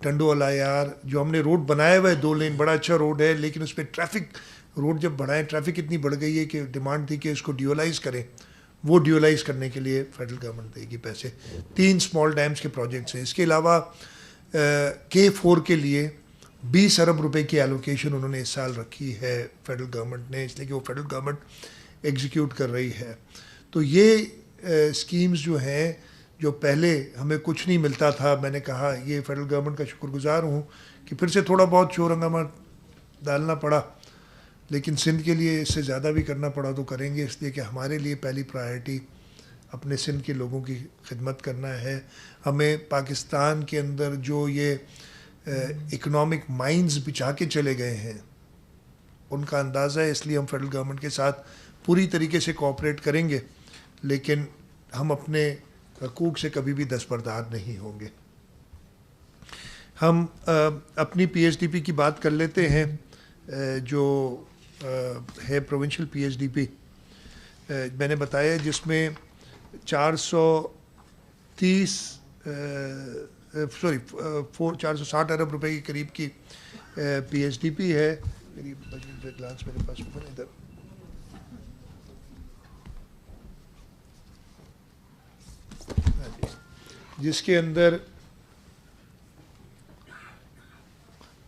ٹنڈو الایار، جو ہم نے روڈ بنایا ہوا ہے 2 لین، بڑا اچھا روڈ ہے، لیکن اس پہ ٹریفک، روڈ جب بڑھائیں ٹریفک اتنی بڑھ گئی ہے کہ ڈیمانڈ تھی کہ اس کو ڈیولائز کریں، وہ ڈیولائز کرنے کے لیے فیڈرل گورنمنٹ دے گی پیسے. 3 اسمال ڈیمز کے پروجیکٹس ہیں. اس کے علاوہ K4 کے لیے 20 ارب روپے کی ایلوکیشن انہوں نے اس سال رکھی ہے فیڈرل گورنمنٹ نے، اس لیے کہ وہ فیڈرل گورنمنٹ ایگزیکیوٹ کر رہی ہے. تو یہ اسکیمز جو ہیں، جو پہلے ہمیں کچھ نہیں ملتا تھا، میں نے کہا یہ فیڈرل گورنمنٹ کا شکر گزار ہوں کہ پھر سے تھوڑا بہت شور ہنگامہ ڈالنا پڑا، لیکن سندھ کے لیے اس سے زیادہ بھی کرنا پڑا تو کریں گے، اس لیے کہ ہمارے لیے پہلی پرائرٹی اپنے سندھ کے لوگوں کی خدمت کرنا ہے. ہمیں پاکستان کے اندر جو یہ اکنامک مائنز بچھا کے چلے گئے ہیں ان کا اندازہ ہے، اس لیے ہم فیڈرل گورنمنٹ کے ساتھ پوری طریقے سے کوآپریٹ کریں گے، لیکن ہم اپنے حقوق سے کبھی بھی دستبردار نہیں ہوں گے. ہم اپنی PSDP کی بات کر لیتے ہیں، جو ہے پروونشل PSDP، میں نے بتایا جس میں 460 ارب روپے کے قریب کی PSDP ہے. گلانس میرے پاس ادھر، جس کے اندر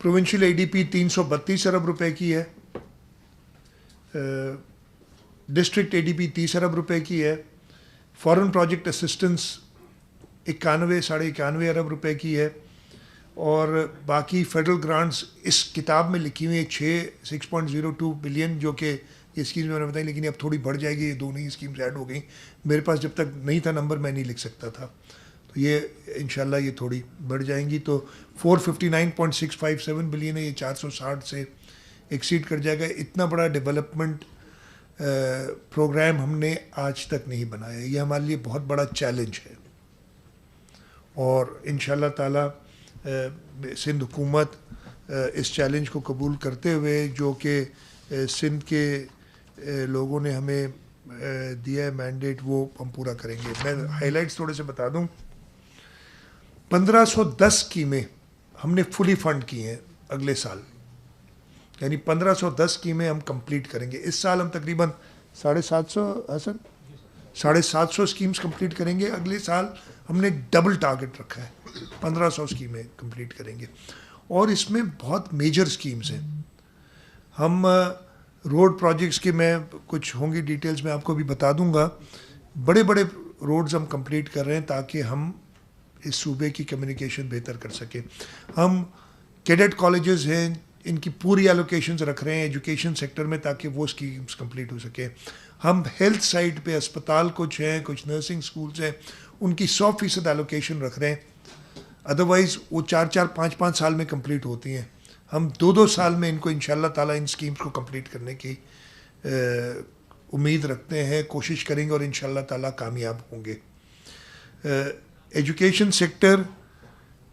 پروونشل ADP 332 ارب روپے کی ہے، ڈسٹرکٹ ADP 30 ارب روپے کی ہے، فارن پروجیکٹ اسسٹنس 91 ارب روپے کی ہے، اور باقی فیڈرل گرانٹس اس کتاب میں لکھی ہوئی ہے 6.02 بلین، جو کہ یہ اسکیمز میں نے بتائی، لیکن اب تھوڑی بڑھ جائے گی، یہ 2 نئی اسکیمز ایڈ ہو گئیں. میرے پاس جب تک نہیں تھا نمبر میں نہیں لکھ سکتا تھا، تو یہ انشاءاللہ یہ تھوڑی بڑھ جائیں گی. تو 459.657 بلین ہے، یہ 460 سے ایکسیڈ کر جائے گا. اتنا بڑا ڈیولپمنٹ پروگرام ہم نے آج تک نہیں بنایا، یہ ہمارے لیے بہت بڑا چیلنج ہے. اور انشاءاللہ تعالی سندھ حکومت اس چیلنج کو قبول کرتے ہوئے، جو کہ سندھ کے لوگوں نے ہمیں دیا ہے مینڈیٹ، وہ ہم پورا کریں گے. میں ہائی لائٹس تھوڑے سے بتا دوں. 1510 اسکیمیں ہم نے فلی فنڈ کی ہیں اگلے سال، یعنی 1510 اسکیمیں ہم کمپلیٹ کریں گے. اس سال ہم تقریباً 750 اسکیمز کمپلیٹ کریں گے. اگلے سال ہم نے ڈبل ٹارگٹ رکھا ہے، 1500 اسکیمیں کمپلیٹ کریں گے. اور اس میں بہت میجر اسکیمز ہیں. ہم روڈ پروجیکٹس کے، میں کچھ ہوں گی ڈیٹیلز میں آپ کو بھی بتا دوں گا، بڑے بڑے روڈز ہم کمپلیٹ کر رہے ہیں تاکہ ہم اس صوبے کی کمیونیکیشن بہتر کر سکیں. ہم کیڈٹ کالجز ہیں، ان کی پوری ایلوکیشنز رکھ رہے ہیں ایجوکیشن سیکٹر میں تاکہ وہ اسکیمز کمپلیٹ ہو سکیں. ہم ہیلتھ سائٹ پہ اسپتال کچھ ہیں، کچھ نرسنگ سکولز ہیں، ان کی 100% ایلوکیشن رکھ رہے ہیں. ادروائز وہ 4 5 سال میں کمپلیٹ ہوتی ہیں. ہم 2 سال میں ان کو انشاءاللہ تعالیٰ ان اسکیمز کو کمپلیٹ کرنے کی امید رکھتے ہیں، کوشش کریں گے اور انشاءاللہ تعالیٰ کامیاب ہوں گے. ایجوکیشن سیکٹر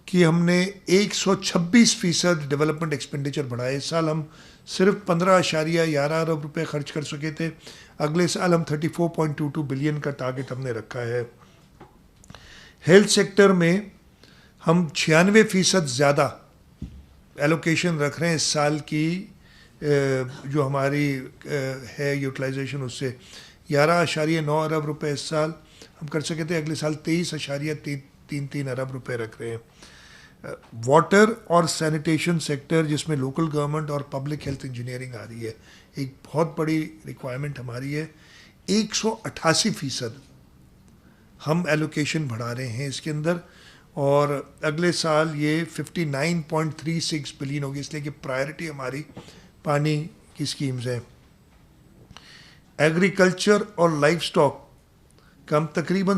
کی ہم نے 126% ڈیولپمنٹ ایکسپینڈیچر بڑھائے. اس سال ہم صرف 15.11 ارب روپے خرچ کر سکے تھے، اگلے سال ہم 34.22 بلین کا ٹارگٹ ہم نے رکھا ہے. ہیلتھ سیکٹر میں ہم 96% زیادہ ایلوکیشن رکھ رہے ہیں اس سال کی، جو ہماری ہے یوٹیلائزیشن اس سے 11.9 ارب روپے اس سال ہم کر سکے تھے، اگلے سال 23.33 ارب روپے رکھ رہے ہیں. واٹر اور سینیٹیشن سیکٹر جس میں لوکل گورنمنٹ اور پبلک ہیلتھ انجینئرنگ آ رہی ہے، ایک بہت بڑی ریکوائرمنٹ ہماری ہے. 188% ہم ایلوکیشن بڑھا رہے ہیں اس کے اندر، اور اگلے سال یہ 59.36 بلین ہوگی، اس لیے کہ پرائرٹی ہماری پانی کی اسکیمز ہیں. ایگریکلچر اور لائف سٹاک کا ہم تقریباً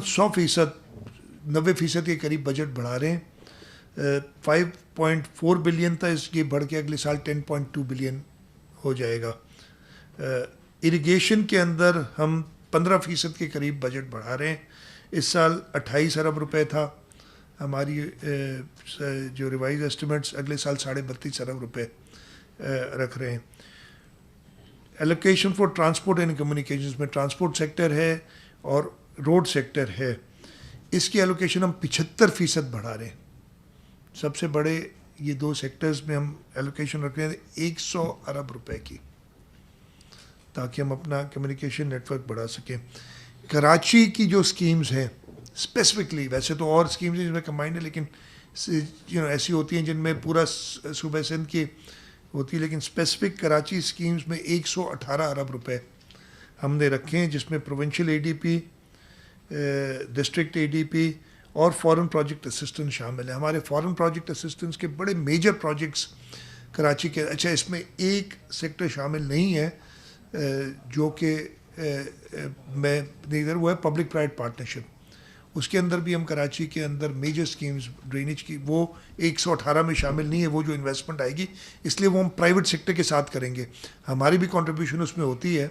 90% کے قریب بجٹ بڑھا رہے ہیں. 5.4 بلین تھا، اس کی بڑھ کے اگلے سال 10.2 بلین ہو جائے گا. اریگیشن کے اندر ہم 15% کے قریب بجٹ بڑھا رہے ہیں. اس سال 28 ارب روپے تھا، ہماری جو ریوائز ایسٹیمیٹس اگلے سال 32.5 ارب روپے رکھ رہے ہیں. Allocation for transport and communications میں ٹرانسپورٹ سیکٹر ہے اور روڈ سیکٹر ہے، اس کی ایلوکیشن ہم 75% بڑھا رہے ہیں. سب سے بڑے یہ دو سیکٹرز میں ہم ایلوکیشن رکھ رہے ہیں 100 ارب روپے کی، تاکہ ہم اپنا کمیونیکیشن نیٹ ورک بڑھا سکیں. کراچی کی جو اسکیمز ہیں اسپیسیفکلی، ویسے تو اور اسکیمز ہیں جن میں کمبائنڈ ہے، لیکن ایسی ہوتی ہیں جن میں پورا صوبہ سندھ کی ہوتی ہے، لیکن اسپیسیفک کراچی اسکیمز میں 118 ارب روپے ہم نے رکھے ہیں، جس میں پروونشل اے ڈی پی، ڈسٹرکٹ اے ڈی پی اور فارن پروجیکٹ اسسٹنس شامل ہیں. ہمارے فارن پروجیکٹ اسسٹنس کے بڑے میجر پروجیکٹس کراچی کے، اچھا اس میں ایک سیکٹر شامل نہیں ہے جو کہ میں ادھر، وہ ہے پبلک پرائیویٹ پارٹنرشپ. اس کے اندر بھی ہم کراچی کے اندر میجر سکیمز ڈرینیج کی، وہ 118 میں شامل نہیں ہے. وہ جو انویسٹمنٹ آئے گی، اس لیے وہ ہم پرائیویٹ سیکٹر کے ساتھ کریں گے. ہماری بھی کنٹریبیوشن اس میں ہوتی ہے،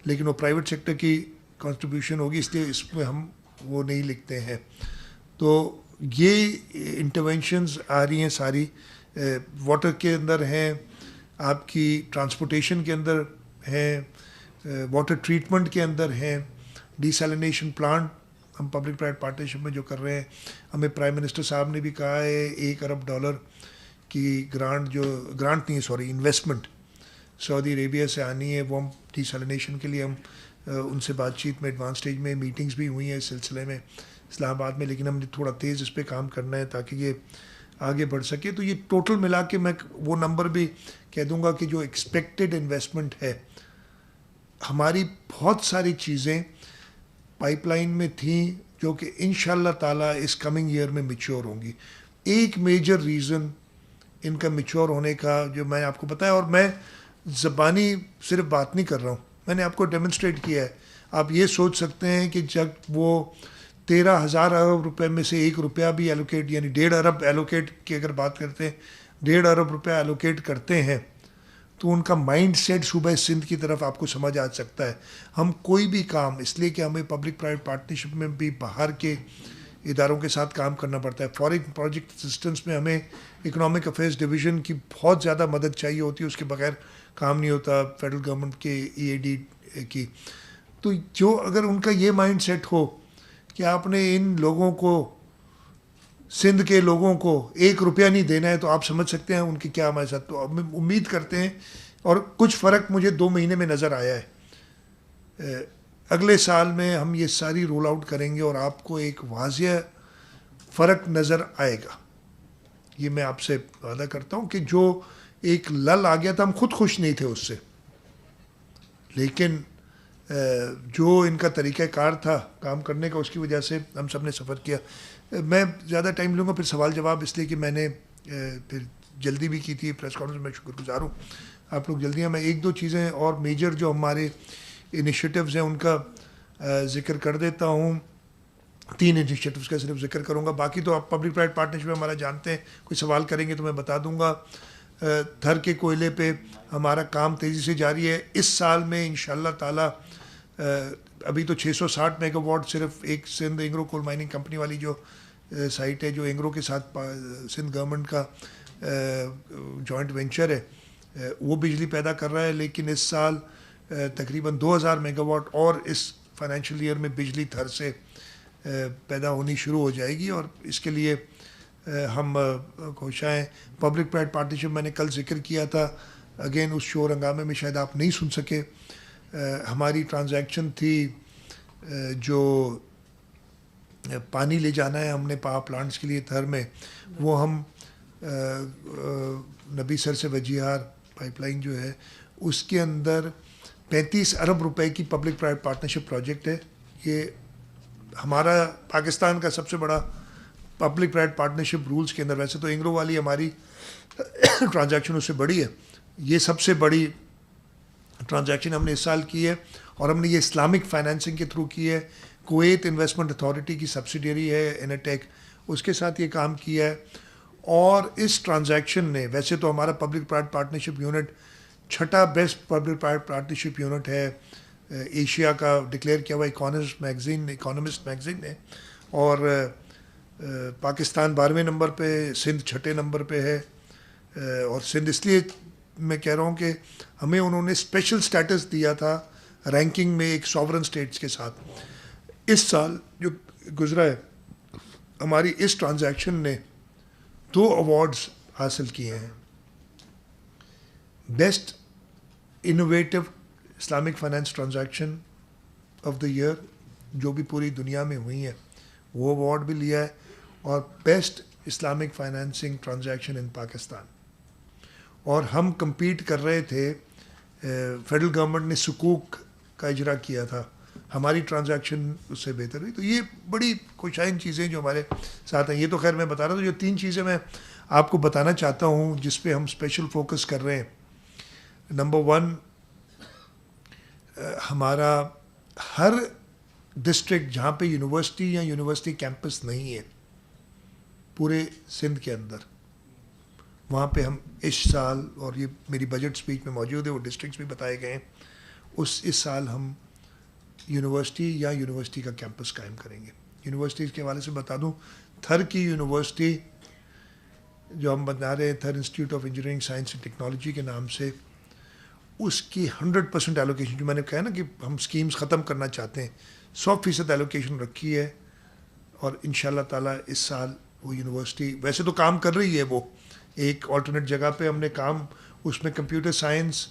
لیکن وہ پرائیویٹ سیکٹر کی کنٹریبیوشن ہوگی، اس لیے اس میں ہم وہ نہیں لکھتے ہیں. تو یہ انٹرونشنز آ رہی ہیں ساری. واٹر کے اندر ہیں، آپ کی ٹرانسپورٹیشن کے اندر ہیں، واٹر ٹریٹمنٹ کے اندر ہیں، ڈیسیلینیشن پلانٹ ہم پبلک پرائیویٹ پارٹنرشپ میں جو کر رہے ہیں. ہمیں پرائم منسٹر صاحب نے بھی کہا ہے $1 ارب کی گرانٹ نہیں، سوری انویسٹمنٹ سعودی عربیہ سے آنی ہے. وہ ہم ڈیسیلینیشن کے لیے ہم ان سے بات چیت میں ایڈوانس اسٹیج میں میٹنگز بھی ہوئی ہیں اس سلسلے میں اسلام آباد میں، لیکن ہم نے تھوڑا تیز اس پہ کام کرنا ہے تاکہ یہ آگے بڑھ سکے. تو یہ ٹوٹل ملا کے میں وہ نمبر بھی کہہ دوں گا کہ جو ایکسپیکٹڈ انویسٹمنٹ ہے، ہماری بہت ساری چیزیں پائپ لائن میں تھیں جو کہ انشاءاللہ تعالیٰ اس کمنگ ایئر میں میچور ہوں گی. ایک میجر ریزن ان کا میچور ہونے کا جو میں آپ کو بتایا، اور میں زبانی صرف بات نہیں کر رہا ہوں، میں نے آپ کو ڈیمونسٹریٹ کیا ہے. آپ یہ سوچ سکتے ہیں کہ جب وہ 13,000 ارب روپے میں سے 1 روپیہ بھی ایلوکیٹ، یعنی 1.5 ارب ایلوکیٹ کی اگر بات کرتے ہیں، 1.5 ارب روپے ایلوکیٹ کرتے ہیں، تو ان کا مائنڈ سیٹ صوبہ سندھ کی طرف آپ کو سمجھ آ سکتا ہے. ہم کوئی بھی کام، اس لیے کہ ہمیں پبلک پرائیویٹ پارٹنرشپ میں بھی باہر کے اداروں کے ساتھ کام کرنا پڑتا ہے. فارن پروجیکٹ اسسٹنس میں ہمیں اکنامک افیئرس ڈویژن کی بہت زیادہ مدد چاہیے ہوتی ہے، اس کے بغیر کام نہیں ہوتا فیڈرل گورنمنٹ کے ای اے ڈی کی. تو جو اگر ان کا یہ مائنڈ سیٹ ہو کہ آپ نے ان لوگوں کو، سندھ کے لوگوں کو 1 روپیہ نہیں دینا ہے، تو آپ سمجھ سکتے ہیں ان کی کیا ہمارے ساتھ. تو ہم امید کرتے ہیں، اور کچھ فرق مجھے 2 مہینے میں نظر آیا ہے. اگلے سال میں ہم یہ ساری رول آؤٹ کریں گے اور آپ کو ایک واضح فرق نظر آئے گا. یہ میں آپ سے وعدہ کرتا ہوں کہ جو ایک لل آ گیا تھا، ہم خود خوش نہیں تھے اس سے، لیکن جو ان کا طریقہ کار تھا کام کرنے کا، اس کی وجہ سے ہم سب نے سفر کیا. میں زیادہ ٹائم لوں گا پھر سوال جواب، اس لیے کہ میں نے پھر جلدی بھی کی تھی پریس کانفرنس میں. شکر گزار ہوں آپ لوگ جلدی ہیں. میں 1-2 چیزیں اور میجر جو ہمارے انیشیٹوز ہیں ان کا ذکر کر دیتا ہوں. 3 انیشیٹوز کا صرف ذکر کروں گا، باقی تو آپ پبلک پرائیویٹ پارٹنرشپ ہمارا جانتے ہیں. کوئی سوال کریں گے تو میں بتا دوں گا. تھر کے کوئلے پہ ہمارا کام تیزی سے جاری ہے. اس سال میں انشاءاللہ تعالیٰ ابھی تو 660 میگا واٹ صرف ایک سندھ اینگرو کول مائننگ کمپنی والی جو سائٹ ہے، جو اینگرو کے ساتھ سندھ گورنمنٹ کا جوائنٹ وینچر ہے، وہ بجلی پیدا کر رہا ہے. لیکن اس سال تقریباً 2000 میگا واٹ اور اس فائنینشیل ایئر میں بجلی تھر سے پیدا ہونی شروع ہو جائے گی، اور اس کے لیے ہم کوشاں ہیں. پبلک پرائیویٹ پارٹنرشپ میں نے کل ذکر کیا تھا، اگین اس شور ہنگامے میں شاید آپ نہیں سن سکے. ہماری ٹرانزیکشن تھی جو پانی لے جانا ہے ہم نے پاور پلانٹس کے لیے تھر میں، وہ ہم نبی سر سے وجیہار پائپ لائن جو ہے اس کے اندر 35 ارب روپے کی پبلک پرائیویٹ پارٹنرشپ پروجیکٹ ہے. یہ ہمارا پاکستان کا سب سے بڑا پبلک پرائیویٹ پارٹنرشپ رولز کے اندر، ویسے تو انگرو والی ہماری ٹرانزیکشن اس سے بڑی ہے، یہ سب سے بڑی ٹرانزیکشن ہم نے اس سال کی ہے، اور ہم نے یہ اسلامک فائنینسنگ کے تھرو کی ہے. کویت انویسٹمنٹ اتھارٹی کی سبسیڈیری ہے انیٹیک، اس کے ساتھ یہ کام کیا ہے. اور اس ٹرانزیکشن نے، ویسے تو ہمارا پبلک پرائیویٹ پارٹنرشپ یونٹ چھٹا best public private partnership unit ہے ایشیا کا، ڈکلیئر کیا ہوا اکانومسٹ میگزین نے، اور پاکستان 12ویں نمبر پہ، سندھ چھٹے نمبر پہ ہے. اور سندھ اس لیے میں کہہ رہا ہوں کہ ہمیں انہوں نے اسپیشل سٹیٹس دیا تھا رینکنگ میں ایک ساورن اسٹیٹس کے ساتھ. اس سال جو گزرا ہے ہماری اس ٹرانزیکشن نے 2 ایوارڈز حاصل کیے ہیں. Best innovative Islamic finance transaction of the year جو بھی پوری دنیا میں ہوئی ہیں وہ ایوارڈ بھی لیا ہے، اور بیسٹ اسلامک فائنینسنگ ٹرانزیکشن ان پاکستان. اور ہم کمپیٹ کر رہے تھے، فیڈرل گورنمنٹ نے سکوک کا اجرا کیا تھا، ہماری ٹرانزیکشن اس سے بہتر ہوئی. تو یہ بڑی خوشائن چیزیں جو ہمارے ساتھ ہیں. یہ تو خیر میں بتا رہا تھا، جو 3 چیزیں میں آپ کو بتانا چاہتا ہوں جس پہ ہم اسپیشل فوکس کر رہے ہیں. نمبر 1، ہمارا ہر ڈسٹرکٹ جہاں پہ یونیورسٹی یا یونیورسٹی کیمپس نہیں ہے پورے سندھ کے اندر، وہاں پہ ہم اس سال، اور یہ میری بجٹ اسپیچ میں موجود ہے، وہ ڈسٹرکٹس بھی بتائے گئے ہیں، اس سال ہم یونیورسٹی یا یونیورسٹی کا کیمپس قائم کریں گے. یونیورسٹیز کے حوالے سے بتا دوں، تھر کی یونیورسٹی جو ہم بنا رہے ہیں، Thar institute of engineering science and technology کے نام سے، اس کی 100% ایلوکیشن، جو میں نے کہا نا کہ ہم اسکیمز ختم کرنا چاہتے ہیں، 100% ایلوکیشن رکھی ہے. اور ان شاء اللہ تعالیٰ اس سال وہ یونیورسٹی ویسے تو کام کر رہی ہے، وہ ایک آلٹرنیٹ جگہ پہ ہم نے کام، اس میں کمپیوٹر سائنس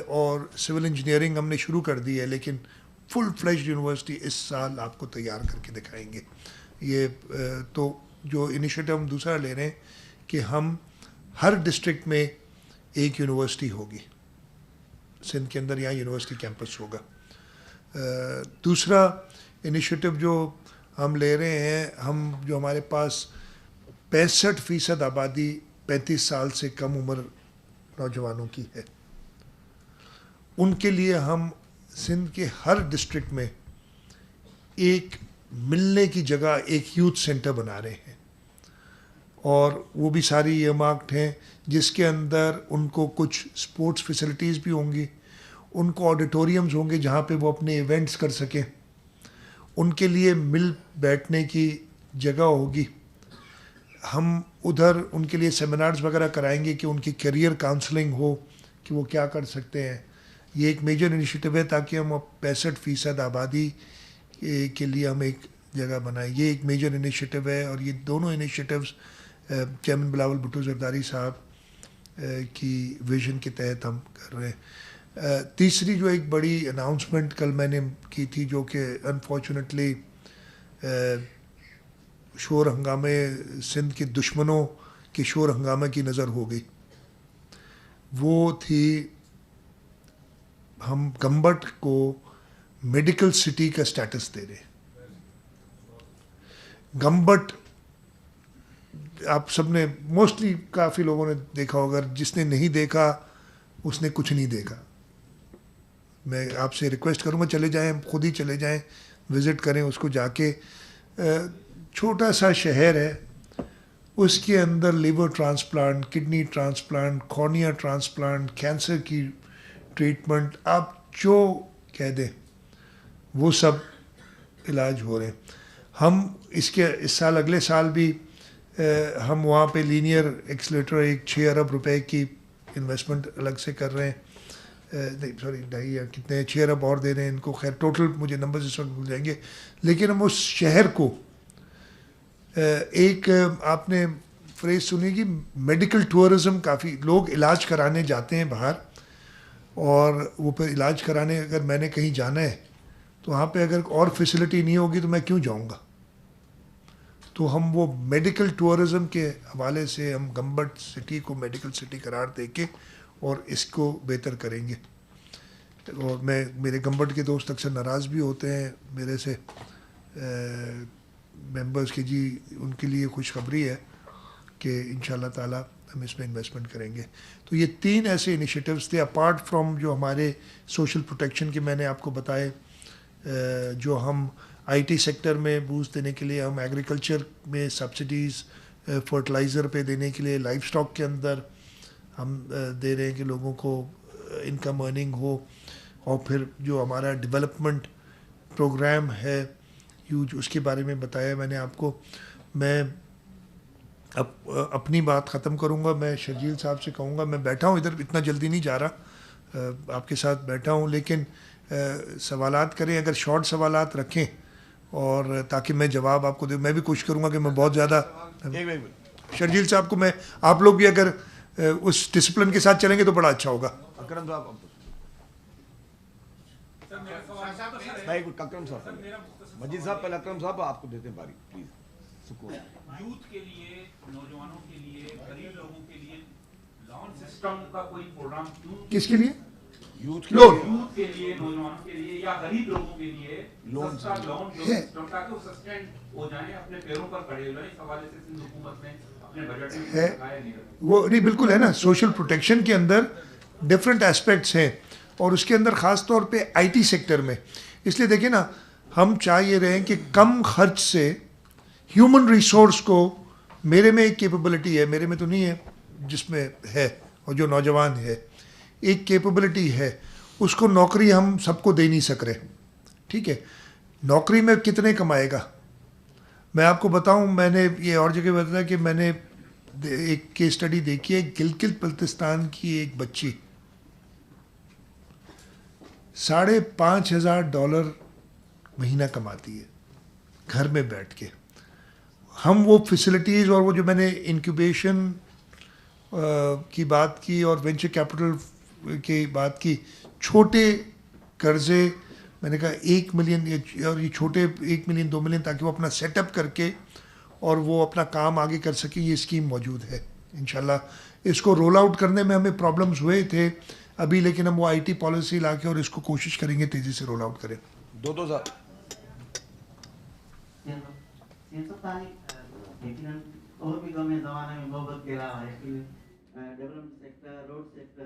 اور سول انجینئرنگ ہم نے شروع کر دی ہے، لیکن فل فلیجڈ یونیورسٹی اس سال آپ کو تیار کر کے دکھائیں گے. یہ تو جو انیشیٹو ہم دوسرا لے رہے ہیں کہ ہم ہر ڈسٹرکٹ میں ایک یونیورسٹی ہوگی، سندھ کے اندر یہاں یونیورسٹی کیمپس ہوگا. دوسرا انیشیٹو جو ہم لے رہے ہیں، ہم جو ہمارے پاس 65% آبادی 35 سال سے کم عمر نوجوانوں کی ہے، ان کے لیے ہم سندھ کے ہر ڈسٹرکٹ میں ایک ملنے کی جگہ ایک یوتھ سینٹر بنا رہے ہیں. اور وہ بھی ساری یہ مارکڈ ہیں، جس کے اندر ان کو کچھ سپورٹس فیسلٹیز بھی ہوں گی، ان کو آڈیٹوریمز ہوں گے جہاں پہ وہ اپنے ایونٹس کر سکیں، ان کے لیے مل بیٹھنے کی جگہ ہوگی. ہم ادھر ان کے لیے سیمینارز وغیرہ کرائیں گے کہ ان کی کیریئر کاؤنسلنگ ہو کہ وہ کیا کر سکتے ہیں. یہ ایک میجر انیشیٹو ہے تاکہ ہم 65% آبادی کے لیے ہم ایک جگہ بنائیں. یہ ایک میجر انیشیٹو ہے، اور یہ دونوں انیشیٹوز چیئرمین بلاول بھٹو زرداری صاحب کی ویژن کے تحت ہم کر رہے ہیں. تیسری جو ایک بڑی اناؤنسمنٹ کل میں نے کی تھی، جو کہ انفارچونیٹلی شور ہنگامے سندھ کے دشمنوں کے شور ہنگامے کی نظر ہو گئی، وہ تھی ہم گمبٹ کو میڈیکل سٹی کا سٹیٹس دے رہے ہیں. گمبٹ آپ سب نے موسٹلی کافی لوگوں نے دیکھا ہوگا، جس نے نہیں دیکھا اس نے کچھ نہیں دیکھا. میں آپ سے ریکویسٹ کروں گا چلے جائیں، خود ہی چلے جائیں، وزٹ کریں اس کو جا کے. چھوٹا سا شہر ہے، اس کے اندر liver transplant, kidney transplant, cornea transplant, cancer کی ٹریٹمنٹ، آپ جو کہہ دیں وہ سب علاج ہو رہے ہیں. ہم اس سال اگلے سال بھی ہم وہاں پہ لینئر ایکسلیٹر ایک 6 ارب روپے کی انویسٹمنٹ الگ سے کر رہے ہیں. نہیں سوری 2.5 یا کتنے 6 ارب اور دے رہے ہیں ان کو. خیر ٹوٹل مجھے نمبر اس وقت بھول جائیں گے، لیکن ہم اس شہر کو ایک، آپ نے فریز سنی کہ میڈیکل ٹورزم، کافی لوگ علاج کرانے جاتے ہیں باہر، اور وہ پھر علاج کرانے اگر میں نے کہیں جانا ہے تو وہاں پہ اگر اور فیسلٹی نہیں ہوگی تو میں کیوں جاؤں گا. تو ہم وہ میڈیکل ٹورزم کے حوالے سے ہم گمبٹ سٹی کو میڈیکل سٹی قرار دے کے اور اس کو بہتر کریں گے. اور میرے گمبٹ کے دوست اکثر ناراض بھی ہوتے ہیں میرے سے ممبرز کے, جی ان کے لیے خوشخبری ہے کہ انشاءاللہ تعالی ہم اس میں انویسٹمنٹ کریں گے. تو یہ 3 ایسے انیشیٹوز تھے اپارٹ فرام جو ہمارے سوشل پروٹیکشن کے میں نے آپ کو بتائے, جو ہم آئی ٹی سیکٹر میں بوسٹ دینے کے لیے, ہم ایگریکلچر میں سبسڈیز فرٹیلائزر پہ دینے کے لیے, لائف سٹاک کے اندر ہم دے رہے ہیں کہ لوگوں کو انکم ارننگ ہو, اور پھر جو ہمارا ڈیولپمنٹ پروگرام ہے ہیوج, اس کے بارے میں بتایا میں نے آپ کو. میں اب اپنی بات ختم کروں گا. میں شرجیل صاحب سے کہوں گا, میں بیٹھا ہوں ادھر, اتنا جلدی نہیں جا رہا, آپ کے ساتھ بیٹھا ہوں, لیکن سوالات کریں, اگر شارٹ سوالات رکھیں اور تاکہ میں جواب آپ کو دوں. میں بھی کوشش کروں گا کہ میں بہت زیادہ, شرجیل صاحب کو میں, آپ لوگ بھی اگر اس ڈسپلن کے ساتھ چلیں گے تو بڑا اچھا ہوگا. اکرم صاحب مجید صاحب پہلے, اکرم صاحب آپ کو دیتے ہیں باری پلیز. سکون. یوتھ کے لیے, نوجوانوں کے لیے, غریب لوگوں کے لیے لون سسٹم کا کوئی پروگرام کیوں؟ کس کے لیے؟ یوتھ کے لیے, نوجوانوں کے لیے یا غریب لوگوں کے لیے سستا لون سسٹم, تاکہ وہ سسٹینڈ ہو جائیں, اپنے پیروں پر کھڑے ہو جائیں. اس حوالے سے سندھ حکومت نے اپنے بجٹ میں لگایا نہیں. وہ نہیں, بالکل ہے نا. سوشل پروٹیکشن کے اندر ڈفرینٹ اسپیکٹس ہیں, اور اس کے اندر خاص طور پہ آئی ٹی سیکٹر میں. اس لیے دیکھیں نا, ہم چاہ یہ رہے ہیں کہ کم خرچ سے ہیومن ریسورس کو, میرے میں ایک کیپبلٹی ہے, میرے میں تو نہیں ہے, جس میں ہے اور جو نوجوان ہے, ایک کیپبلٹی ہے, اس کو نوکری ہم سب کو دے نہیں سک رہے. ٹھیک ہے, نوکری میں کتنے کمائے گا؟ میں آپ کو بتاؤں, میں نے یہ اور جگہ بتایا کہ میں نے ایک کیس اسٹڈی دیکھی ہے. گلگت بلتستان کی ایک بچی $5,500 مہینہ کماتی ہے گھر میں بیٹھ کے. ہم وہ فیسلٹیز اور وہ جو میں نے انکیوبیشن کی بات کی اور وینچر کیپٹل کی بات کی, چھوٹے قرضے, میں نے کہا 1 ملین, اور یہ چھوٹے 1 ملین 2 ملین, تاکہ وہ اپنا سیٹ اپ کر کے اور وہ اپنا کام آگے کر سکیں. یہ اسکیم موجود ہے انشاءاللہ. اس کو رول آؤٹ کرنے میں ہمیں پرابلمز ہوئے تھے ابھی, لیکن ہم وہ آئی ٹی پالیسی لا کے اور اس کو کوشش کریں گے تیزی سے رول آؤٹ کریں. دو صاحب. اور بھی کم زمانے میں محبت کے رہا ہے کہ ڈیولپمنٹ سیکٹر, روڈ سیکٹر,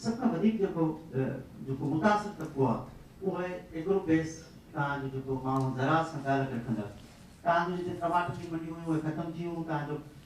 سب کا ودیک جو متاثر تک ہوا وہ ہے ایگرو بیس کا جو ماحول زراعت سے تعلق رکھندا. تاں جو ٹماٹر کی منڈی میں وہ ختم تھیوں, تاں جو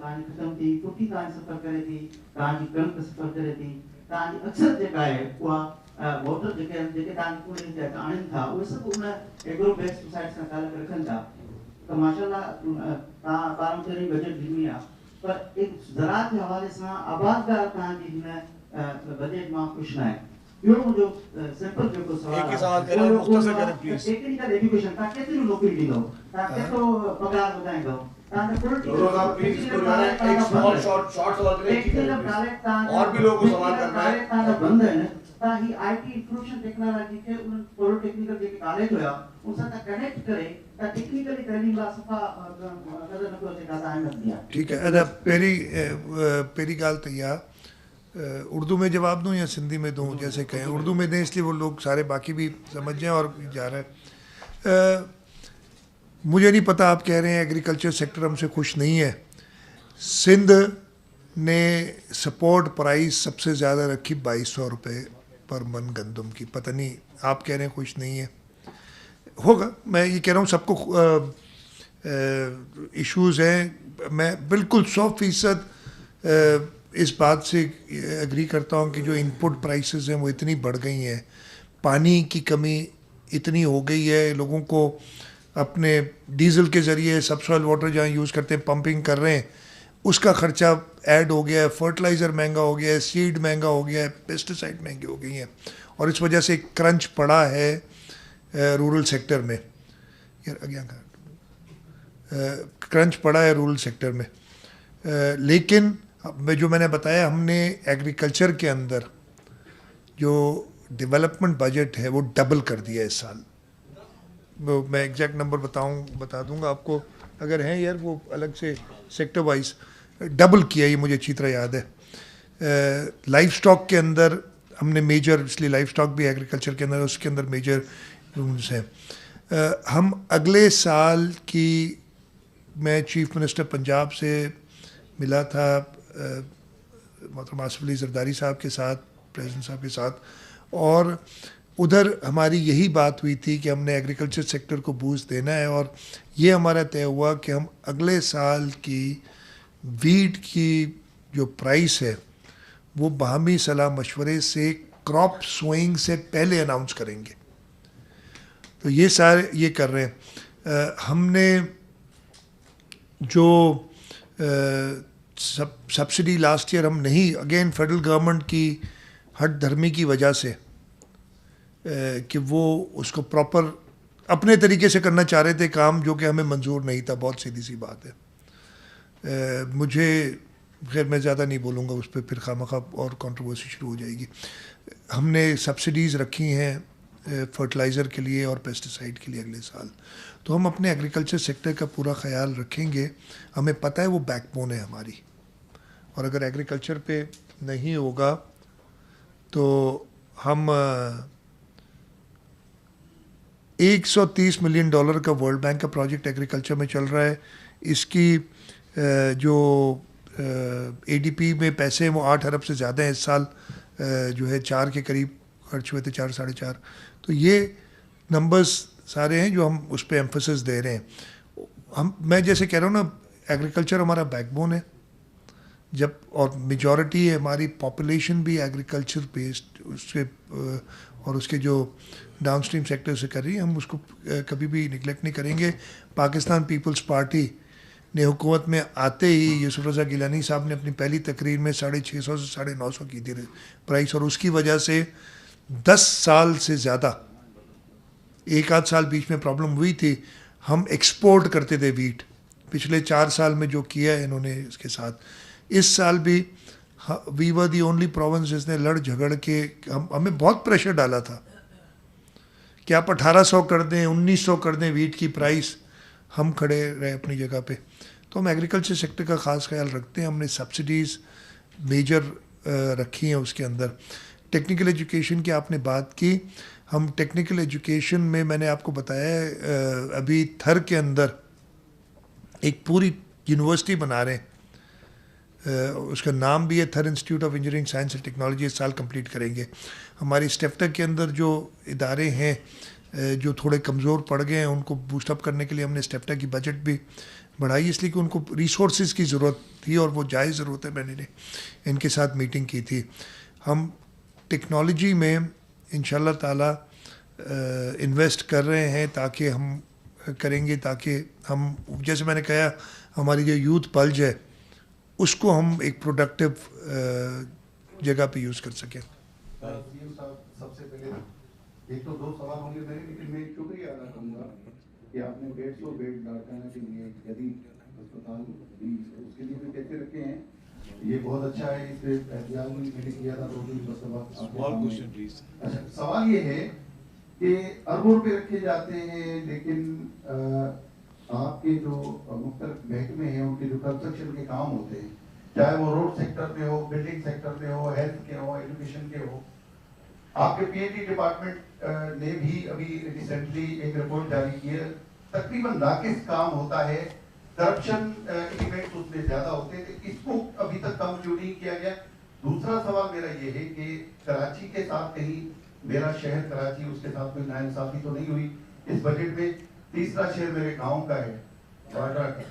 تاں ختم تھی, ٹوٹی تاں سفر کرے تھی, تاں جی کنک سفر کرے تھی, تاں اکثر جگہ ہے وہ ووٹر جگہ تاں کو نہیں آنن تھا, وہ سب ان ایگرو بیس سوسائٹی سے تعلق رکھن تھا. تو ماشاءاللہ تاں پارمپری بجٹ ڈھنی ہے, پر ایک زراعت کے حوالے سے آبادگار تاں جی بجٹ میں خوش نہ ہے. جو سمپل جو سوال ایک ہی سوال کریں, مختصر کریں پلیز. ٹیکنیکل ایجوکیشن تاں کتنی نوکری ڈیندو, تاں کتو پگار ودائیں گا, تاں پولیٹیکل اور بھی لوگوں کو سوال کرنا ہے. تاں بند ہے تاں ہی آئی ٹی انفارمیشن ٹیکنالوجی کے ان پولیٹیکنیکل جو کالج ہویا ان سے کنیکٹ کرے تاں ٹیکنیکلی تعلیم لا صفا قدر نہ کو سے اہمیت دیا. ٹھیک ہے, پہلی گال تو یہ اردو میں جواب دوں یا سندھی میں دوں, جیسے کہیں. اردو میں دیں اس لیے وہ لوگ سارے باقی بھی سمجھ جائیں اور جا رہے ہیں. مجھے نہیں پتہ, آپ کہہ رہے ہیں ایگریکلچر سیکٹر ہم سے خوش نہیں ہے. سندھ نے سپورٹ پرائز سب سے زیادہ رکھی $2,200 پر من گندم کی. پتہ نہیں, آپ کہہ رہے ہیں خوش نہیں ہے, ہوگا. میں یہ کہہ رہا ہوں سب کو ایشوز ہیں. میں بالکل 100% اس بات سے ایگری کرتا ہوں کہ جو ان پٹ پرائسز ہیں وہ اتنی بڑھ گئی ہیں, پانی کی کمی اتنی ہو گئی ہے, لوگوں کو اپنے ڈیزل کے ذریعے سب سوائل واٹر جہاں یوز کرتے ہیں پمپنگ کر رہے ہیں, اس کا خرچہ ایڈ ہو گیا ہے, فرٹیلائزر مہنگا ہو گیا ہے, سیڈ مہنگا ہو گیا ہے, پیسٹیسائڈ مہنگی ہو گئی ہیں, اور اس وجہ سے کرنچ پڑا ہے رورل سیکٹر میں. کرنچ پڑا ہے رورل سیکٹر میں. لیکن جو میں نے بتایا, ہم نے ایگریکلچر کے اندر جو ڈیولپمنٹ بجٹ ہے وہ ڈبل کر دیا اس سال. میں ایگزیکٹ نمبر بتا دوں گا آپ کو اگر ہیں یار وہ الگ سے سیکٹر وائز ڈبل کیا یہ مجھے اچھی طرح یاد ہے. لائف سٹاک کے اندر ہم نے میجر, اس لیے لائف سٹاک بھی ایگریکلچر کے اندر اس کے اندر میجر رولز ہیں. ہم اگلے سال کی, میں چیف منسٹر پنجاب سے ملا تھا محترم آصف علی زرداری صاحب کے ساتھ, پریزیڈنٹ صاحب کے ساتھ, اور ادھر ہماری یہی بات ہوئی تھی کہ ہم نے ایگریکلچر سیکٹر کو بوسٹ دینا ہے, اور یہ ہمارا طے ہوا کہ ہم اگلے سال کی ویٹ کی جو پرائس ہے وہ باہمی صلاح مشورے سے کراپ سوئنگ سے پہلے اناؤنس کریں گے. تو یہ سارے یہ کر رہے ہیں. ہم نے جو سبسڈی لاسٹ ایئر ہم نہیں, اگین فیڈرل گورنمنٹ کی ہٹ دھرمی کی وجہ سے کہ وہ اس کو پراپر اپنے طریقے سے کرنا چاہ رہے تھے کام, جو کہ ہمیں منظور نہیں تھا. بہت سیدھی سی بات ہے. مجھے خیر میں زیادہ نہیں بولوں گا اس پہ, پھر خواہ اور کنٹروورسی شروع ہو جائے گی. ہم نے سبسڈیز رکھی ہیں فرٹیلائزر کے لیے اور پیسٹیسائڈ کے لیے اگلے سال. تو ہم اپنے ایگریکلچر سیکٹر کا پورا خیال رکھیں گے. ہمیں پتہ ہے وہ بیک بون ہے ہماری, اور اگر ایگریکلچر پہ نہیں ہوگا تو ہم $130 ملین کا ورلڈ بینک کا پروجیکٹ ایگریکلچر میں چل رہا ہے. اس کی جو اے ڈی پی میں پیسے ہیں وہ 8 ارب سے زیادہ ہیں. اس سال جو ہے 4 کے قریب خرچ ہوئے تھے, 4 ساڑھے 4. تو یہ نمبرز سارے ہیں جو ہم اس پہ ایمفسس دے رہے ہیں. میں جیسے کہہ رہا ہوں نا, ایگریکلچر ہمارا بیک بون ہے جب, اور میجورٹی ہماری پاپولیشن بھی ایگریکلچر بیسڈ اس کے اور اس کے جو ڈاؤن اسٹریم سیکٹر سے کر رہی ہے. ہم اس کو کبھی بھی نگلیکٹ نہیں کریں گے. پاکستان پیپلز پارٹی نے حکومت میں آتے ہی یوسف رضا گیلانی صاحب نے اپنی پہلی تقریر میں 650 سے 950 کی تھی پرائس, اور اس کی وجہ سے 10 سال سے زیادہ, ایک آدھ سال بیچ میں پرابلم ہوئی تھی. ہم ایکسپورٹ کرتے تھے ویٹ, پچھلے 4 سال میں جو کیا ہے انہوں نے اس کے ساتھ. اس سال بھی وی ور دی اونلی پروونس جس نے لڑ جھگڑ کے ہمیں بہت پریشر ڈالا تھا کہ آپ 1800 کر دیں, 1900 کر دیں ویٹ کی پرائس. ہم کھڑے رہے اپنی جگہ پہ. تو ہم ایگریکلچر سیکٹر کا خاص خیال رکھتے ہیں. ہم نے سبسڈیز میجر رکھی ہیں اس کے اندر. ٹیکنیکل ایجوکیشن کی آپ نے بات کی. ہم ٹیکنیکل ایجوکیشن میں نے آپ کو بتایا ہے ابھی تھر کے اندر ایک پوری یونیورسٹی بنا رہے ہیں. اس کا نام بھی ہے Thar institute of engineering science and technology. اس سال کمپلیٹ کریں گے. ہماری اسٹیفٹا کے اندر جو ادارے ہیں جو تھوڑے کمزور پڑ گئے ہیں ان کو بوسٹ اپ کرنے کے لیے ہم نے اسٹیفٹا کی بجٹ بھی بڑھائی, اس لیے کہ ان کو ریسورسز کی ضرورت تھی اور وہ جائز ضرورت ہے. میں نے ان کے ساتھ میٹنگ کی تھی. ہم ٹیکنالوجی میں انشاءاللہ تعالی انویسٹ کر رہے ہیں تاکہ ہم کریں گے, تاکہ ہم جیسے میں نے کہا ہماری جو یوتھ پلج ہے اس کو ہم ایک پروڈکٹیو جگہ پہ یوز کر سکیں. سب سے پہلے ایک تو 2 سوال ہوں گے میرے, لیکن میں شکریہ ادا کروں گا کہ آپ نے 150 بیڈ لاڑکانہ کے لیے جدید اسپتال بھی اس کے لیے بھی پیسے رکھے ہیں. یہ بہت اچھا ہے. اس پہ احتیاط بھی میں نے کیا تھا تو سوال یہ ہے کہ اربوں روپے رکھے جاتے ہیں, لیکن آپ کے جو مختلف محکمے ہیں ان کے جو کنسٹرکشن کے کام ہوتے ہیں, چاہے وہ روڈ سیکٹر میں ہو, بلڈنگ سیکٹر میں ہو, ہیلتھ کے ہو, ایجوکیشن کے ہو, آپ کے پی ایچ ڈی ڈپارٹمنٹ نے بھی ابھی ریسنٹلی ایک رپورٹ جاری کی ہے. تقریباً ناقص کام ہوتا ہے, کرپشن ایلیمنٹس اس میں زیادہ ہوتے ہیں. اس کو ابھی تک کم کیوں نہیں کیا گیا؟ دوسرا سوال میرا یہ ہے کہ کراچی کے ساتھ کہیں, میرا شہر کراچی, اس کے ساتھ کوئی ناانصافی تو نہیں ہوئی اس بجٹ میں؟ تیسرا شہر میرے گاؤں کا ہے واڈرا کا.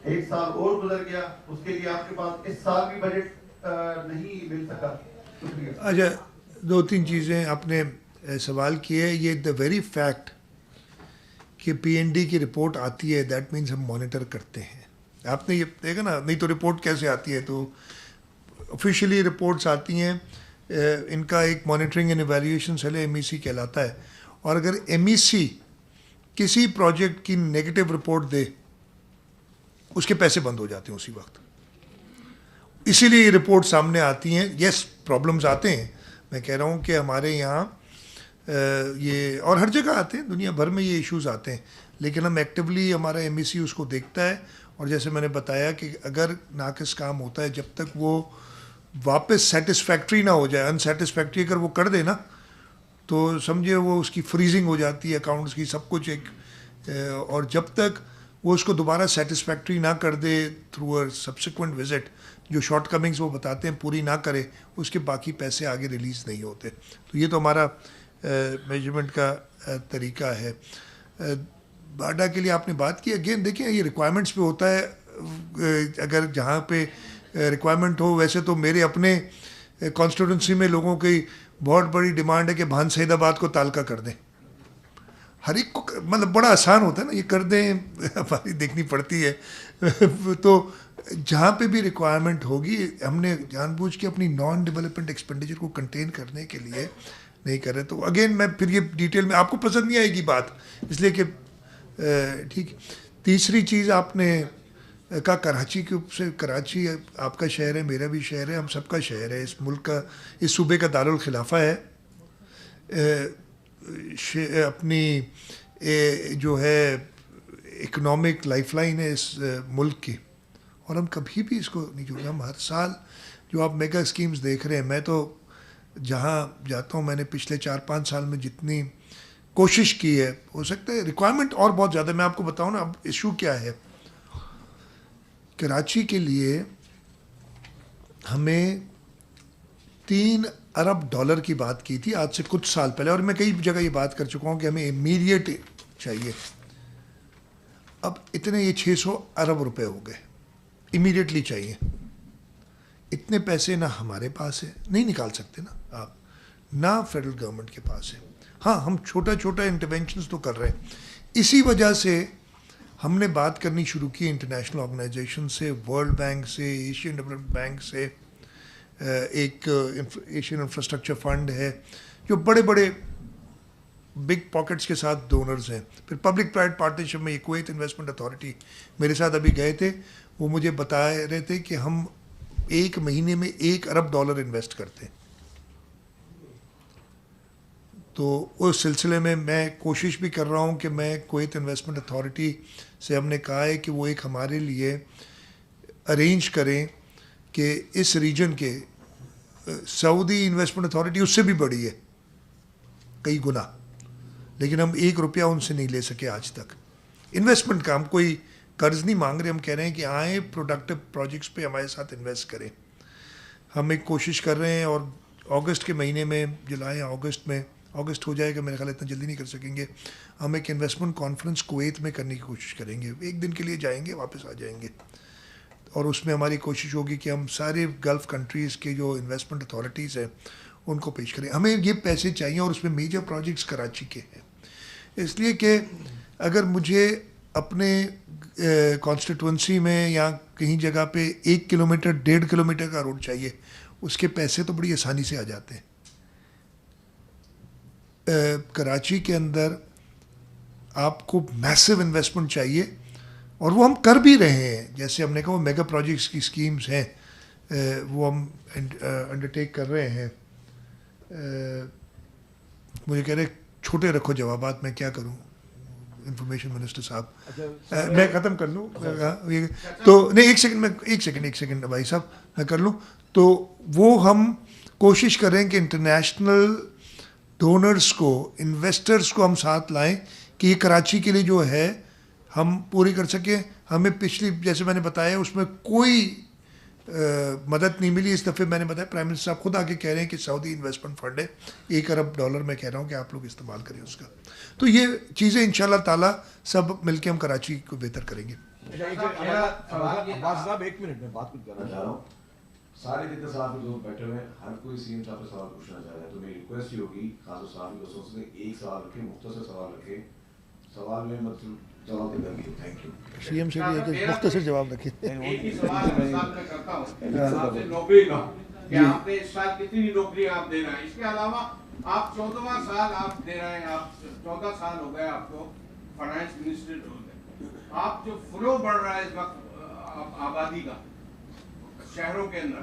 1 سال اور گزر گیا, اس کے لیے آپ کے پاس اس سال بھی بجٹ نہیں مل سکا. شکریہ. اچھا, 2-3 چیزیں آپ نے سوال کیے. یہ دا ویری فیکٹ کہ پی این ڈی کی رپورٹ آتی ہے دیٹ مینس ہم مانیٹر کرتے ہیں. آپ نے یہ دیکھا نا, نہیں تو رپورٹ کیسے آتی ہے؟ تو آفیشیلی رپورٹس آتی ہیں, ان کا ایک monitoring and evaluation cell M E C کہلاتا ہے. اور اگر ایم ای سی کسی پروجیکٹ کی نیگیٹو رپورٹ دے اس کے پیسے بند ہو جاتے ہیں اسی وقت. اسی لیے یہ رپورٹ سامنے آتی ہیں. یس پرابلمز آتے ہیں. میں کہہ رہا ہوں کہ ہمارے یہاں یہ اور ہر جگہ آتے ہیں، دنیا بھر میں یہ ایشوز آتے ہیں، لیکن ہم ایکٹیولی ہمارا ایم ای سی اس کو دیکھتا ہے، اور جیسے میں نے بتایا کہ اگر ناقص کام ہوتا ہے جب تک وہ واپس سیٹسفیکٹری نہ ہو جائے، ان سیٹسفیکٹری اگر وہ کر دے نا تو سمجھے وہ اس کی فریزنگ ہو جاتی ہے اکاؤنٹس کی، سب کچھ ایک، اور جب تک وہ اس کو دوبارہ سیٹسفیکٹری نہ کر دے تھرو اے سبسیکوینٹ وزٹ، جو شارٹ کمنگس وہ بتاتے ہیں پوری نہ کرے، اس کے باقی پیسے آگے ریلیز نہیں ہوتے. تو یہ تو ہمارا میجرمنٹ کا طریقہ ہے. باڈا کے لیے آپ نے بات کی، اگین دیکھیں یہ ریکوائرمنٹس پہ ہوتا ہے، اگر جہاں پہ ریکوائرمنٹ ہو. ویسے تو میرے اپنے کانسٹیٹوئنسی میں لوگوں کی بہت بڑی ڈیمانڈ ہے کہ بھان سعید آباد کو تعلقہ کر دیں. ہر ایک کو مطلب بڑا آسان ہوتا ہے نا، یہ کر دیں، ہماری دیکھنی پڑتی ہے. تو جہاں پہ بھی ریکوائرمنٹ ہوگی، ہم نے جان بوجھ کے اپنی نان ڈیولپمنٹ ایکسپینڈیچر کو کنٹین کرنے کے لیے نہیں کر رہے. تو اگین میں پھر یہ ڈیٹیل میں آپ کو پسند نہیں آئے گی بات، اس لیے کہ ٹھیک. تیسری چیز آپ نے کہا کراچی کے سے، کراچی آپ کا شہر ہے، میرا بھی شہر ہے، ہم سب کا شہر ہے، اس ملک کا، اس صوبے کا دارالخلافہ ہے. اپنی جو ہے اکنامک لائف لائن ہے اس ملک کی، اور ہم کبھی بھی اس کو نہیں چھوڑیں. ہم ہر سال جو آپ میگا اسکیمز دیکھ رہے ہیں، میں تو جہاں جاتا ہوں، میں نے پچھلے 4-5 سال میں جتنی کوشش کی ہے، ہو سکتا ہے ریکوائرمنٹ اور بہت زیادہ. میں آپ کو بتاؤں نا اب ایشو کیا ہے. کراچی کے لیے ہمیں $3 ارب کی بات کی تھی آج سے کچھ سال پہلے، اور میں کئی جگہ یہ بات کر چکا ہوں کہ ہمیں امیڈیٹ چاہیے. اب اتنے یہ 600 ارب روپے ہو گئے، امیڈیٹلی چاہیے. اتنے پیسے نہ ہمارے پاس ہے، نہیں نکال سکتے نا آپ، نہ فیڈرل گورنمنٹ کے پاس ہے. ہاں ہم چھوٹا چھوٹا انٹرونشنز تو کر رہے ہیں. اسی وجہ سے ہم نے بات کرنی شروع کی انٹرنیشنل آرگنائزیشن سے، ورلڈ بینک سے، ایشین ڈیولپمنٹ بینک سے، ایک ایشین انفراسٹرکچر فنڈ ہے، جو بڑے بڑے بگ پاکٹس کے ساتھ ڈونرز ہیں. پھر پبلک پرائیویٹ پارٹنرشپ میں یہ کویت انویسٹمنٹ اتھارٹی میرے ساتھ ابھی گئے تھے، وہ مجھے بتا رہے تھے کہ ہم ایک مہینے میں $1 ارب انویسٹ کرتے ہیں. تو اس سلسلے میں میں کوشش بھی کر رہا ہوں کہ میں کویت انویسٹمنٹ اتھارٹی سے ہم نے کہا ہے کہ وہ ایک ہمارے لیے ارینج کریں کہ اس ریجن کے، سعودی انویسٹمنٹ اتھارٹی اس سے بھی بڑی ہے کئی گنا، لیکن ہم $1 ان سے نہیں لے سکے آج تک انویسٹمنٹ کا. ہم کوئی قرض نہیں مانگ رہے، ہم کہہ رہے ہیں کہ آئیں پروڈکٹیو پروجیکٹس پہ ہمارے ساتھ انویسٹ کریں. ہم ایک کوشش کر رہے ہیں، اور اگست کے مہینے میں، جولائی یا اگست میں، اگست ہو جائے گا میرے خیال، اتنا جلدی نہیں کر سکیں گے. ہم ایک انویسٹمنٹ کانفرنس کویت میں کرنے کی کوشش کریں گے. 1 دن کے لیے جائیں گے، واپس آ جائیں گے، اور اس میں ہماری کوشش ہوگی کہ ہم سارے گلف کنٹریز کے جو انویسٹمنٹ اتھارٹیز ہیں ان کو پیش کریں. ہمیں یہ پیسے چاہیے، اور اس میں میجر پروجیکٹس کراچی کے ہیں. اس لیے کہ اگر مجھے اپنے کانسٹیٹوئنسی میں یا کہیں جگہ پہ 1 کلومیٹر 1.5 کلومیٹر کا روڈ چاہیے، اس کے پیسے تو بڑی آسانی سے آ جاتے ہیں. کراچی کے اندر آپ کو میسو انویسٹمنٹ چاہیے، اور وہ ہم کر بھی رہے ہیں. جیسے ہم نے کہا وہ میگا پروجیکٹس کی اسکیمز ہیں، وہ ہم انڈرٹیک کر رہے ہیں. مجھے کہہ رہے چھوٹے رکھو جوابات، میں کیا کروں انفارمیشن منسٹر صاحب. میں ختم کر لوں تو نہیں، ایک سیکنڈ بھائی صاحب میں کر لوں. تو وہ ہم کوشش کر رہے ہیں کہ انٹرنیشنل ڈونرز کو، انویسٹرز کو ہم ساتھ لائیں کہ یہ کراچی کے لیے جو ہے ہم پوری کر سکیں. ہمیں پچھلی، جیسے میں نے بتایا، اس میں کوئی مدد نہیں ملی. اس دفعہ میں نے بتایا پرائم منسٹر صاحب خود آ کے کہہ رہے ہیں کہ سعودی انویسٹمنٹ فنڈ ہے، $1 ارب میں کہہ رہا ہوں کہ آپ لوگ استعمال کریں اس کا. تو یہ چیزیں انشاءاللہ تعالیٰ سب مل کے ہم کراچی کو بہتر کریں گے. عباس صاحب 1 منٹ میں بات کچھ کرنا چاہ رہا ہوں. سارے جتنے صحافی لوگ بیٹھے ہوئے ہیں، ہر کوئی سی ایم صاحب سے سوال پوچھنا چاہ رہا ہے. تو میری ریکویسٹ یہ ہوگی خاص طور صحافی دوستوں سے، ایک سوال رکھیں، مختصر سوال رکھیں، سوال میں مطلب جواب دے کر. Thank you. سی ایم سے بھی مختصر جواب رکھیں. ایک ہی سوال میں کرتا ہوں آپ سے، نوکری کا کہ آپ نے اس سال کتنی نوکری آپ دے رہے ہیں. اس کے علاوہ آپ 14واں سال آپ دے رہے ہیں، آپ 14 سال ہو گئے آپ کو فائنانس منسٹر ہوتے. آپ جو فلو بڑھ رہا ہے اس وقت آبادی کا شہروں کے اندر،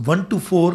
1 to 4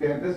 35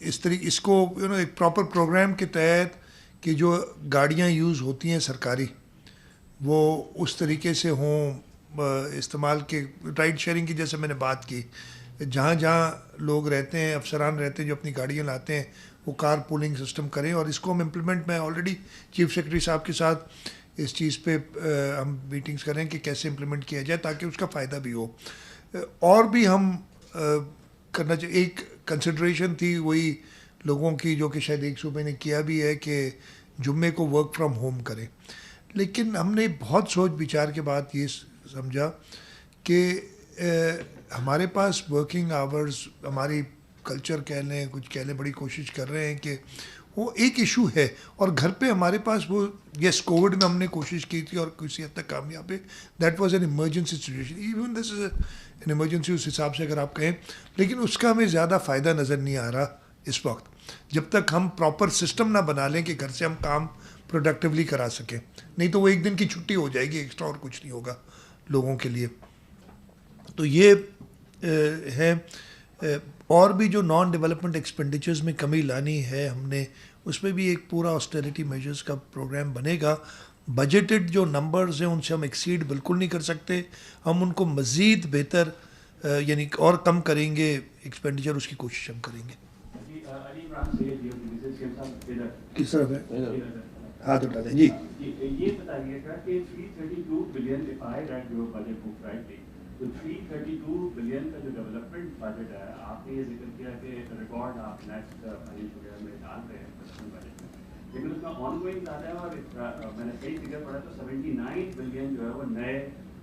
اس کو ایک پراپر پروگرام کے تحت کہ جو گاڑیاں یوز ہوتی ہیں سرکاری وہ اس طریقے سے ہوں استعمال کے رائڈ شیئرنگ کی، جیسے میں نے بات کی، جہاں جہاں لوگ رہتے ہیں، افسران رہتے ہیں جو اپنی گاڑیاں لاتے ہیں، وہ کار پولنگ سسٹم کریں. اور اس کو ہم امپلیمنٹ، میں آلریڈی چیف سیکرٹری صاحب کے ساتھ اس چیز پہ ہم میٹنگز کریں کہ کیسے امپلیمنٹ کیا جائے تاکہ اس کا فائدہ بھی ہو. اور بھی ہم کرنا چاہیے، ایک کنسیڈریشن تھی وہی لوگوں کی جو کہ شاید ایک صوبے نے کیا بھی ہے کہ جمعے کو ورک فرام ہوم کریں. لیکن ہم نے بہت سوچ بچار کے بعد یہ سمجھا کہ ہمارے پاس ورکنگ آورز، ہماری کلچر کہہ لیں، کچھ کہہ لیں، بڑی کوشش کر رہے ہیں کہ وہ ایک ایشو ہے. اور گھر پہ ہمارے پاس وہ یس کووڈ میں ہم نے کوشش کی تھی اور کسی حد تک کامیاب ہے. That was an emergency situation, even this is an emergency اس حساب سے اگر آپ کہیں، لیکن اس کا ہمیں زیادہ فائدہ نظر نہیں آ رہا اس وقت، جب تک ہم پراپر سسٹم نہ بنا لیں کہ گھر سے ہم کام پروڈکٹیولی کرا سکیں. نہیں تو وہ ایک دن کی چھٹی ہو جائے گی ایکسٹرا، اور کچھ نہیں ہوگا لوگوں کے لیے. تو یہ ہے. اور بھی جو نان ڈیولپمنٹ ایکسپینڈیچرز میں کمی لانی ہے ہم نے، اس میں بھی ایک پورا آسٹیریٹی میجرز کا پروگرام بنے گا. بجٹڈ جو نمبرز ہیں ان سے ہم ایکسیڈ بالکل نہیں کر سکتے. ہم ان کو مزید بہتر یعنی اور کم کریں گے ایکسپینڈیچر، اس کی کوشش ہم کریں گے. کس طرف ہے؟ ہاتھ اٹھا دیں جی. یہ بتائیے گا کہ 332 billion if I read your budget book rightly, تو 332 بلین کا جو ڈیولپمنٹ بجٹ ہے، آپ نے یہ ذکر کیا کہ ریکارڈ آپ نیکسٹ فائنینشیل ایئر میں ڈال رہے ہیں بجٹ میں، لیکن اس میں آن گوئنگ زیادہ ہے. اور میں نے صحیح فگر پڑھا تو 79 بلین جو ہے وہ نئے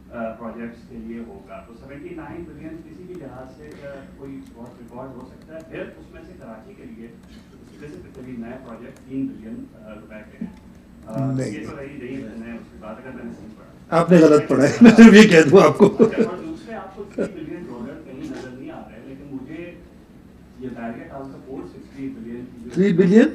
پروجیکٹس کے لیے ہوگا. تو 79 بلین کسی بھی لحاظ سے کوئی بہت ریکارڈ ہو سکتا ہے. پھر اس میں سے کراچی کے لیے اسپیسیفکلی نئے پروجیکٹ 3 بلین روپے کے ہیں. یہ تو رہی نہیں میں اس کی بات اگر میں نے صحیح پڑھا. آپ نے غلط پڑھا ہے، میں صرف یہ کہہ دوں آپ کو. اور دوسرے آپ کو 3 بلین ڈالر کہیں نظر نہیں آ رہے، لیکن مجھے یہ ٹارگیٹ آپ کا 460 بلین 3 بلین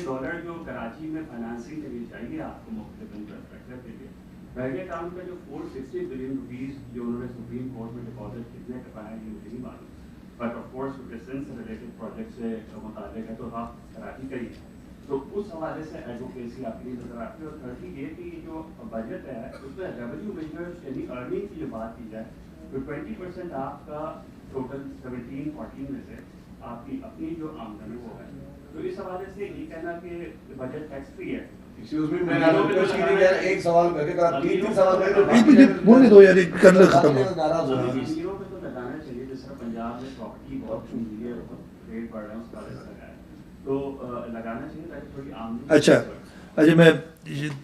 ڈالر جو کراچی میں فائنانسنگ کے لیے چاہیے آپ کو مختلف انفراسٹرکچر کے لیے، بیگے ٹاؤن کا جو 460 بلین روپیز جو انہوں نے سپریم کورٹ میں ڈپازٹ کتنے کروایا ہے یہ مجھے نہیں معلوم. بٹ آف کورس ڈسٹینس سے ریلیٹڈ پروجیکٹ سے متعلق ہے تو آپ کراچی کا ہی ہے. تو اس حوالے سے ایڈوکیسی آپ کی نظر آتی ہے. اور تھرڈلی یہ کہ جو بجٹ ہے اس میں ریونیو میجرز یعنی ارننگ کی جو بات کی جائے تو 20% آپ کا ٹوٹل 17-14 میں سے آپ کی اپنی جو آمدن ہے وہ ہے. تو اس حوالے سے یہ کہنا کہ بجٹ ٹیکس فری ہے. ایک سوال کر کے تین سوال بولنے دو یار، کر لے ختم ہو. زیرو پہ تو لگانا چاہیے، جس طرح پنجاب میں پراپرٹی بہت ہوئی ہے، ریٹ بڑھ رہے ہیں، اس کا لگایا ہے تو لگانا چاہیے تاکہ تھوڑی آمدنی. اچھا میں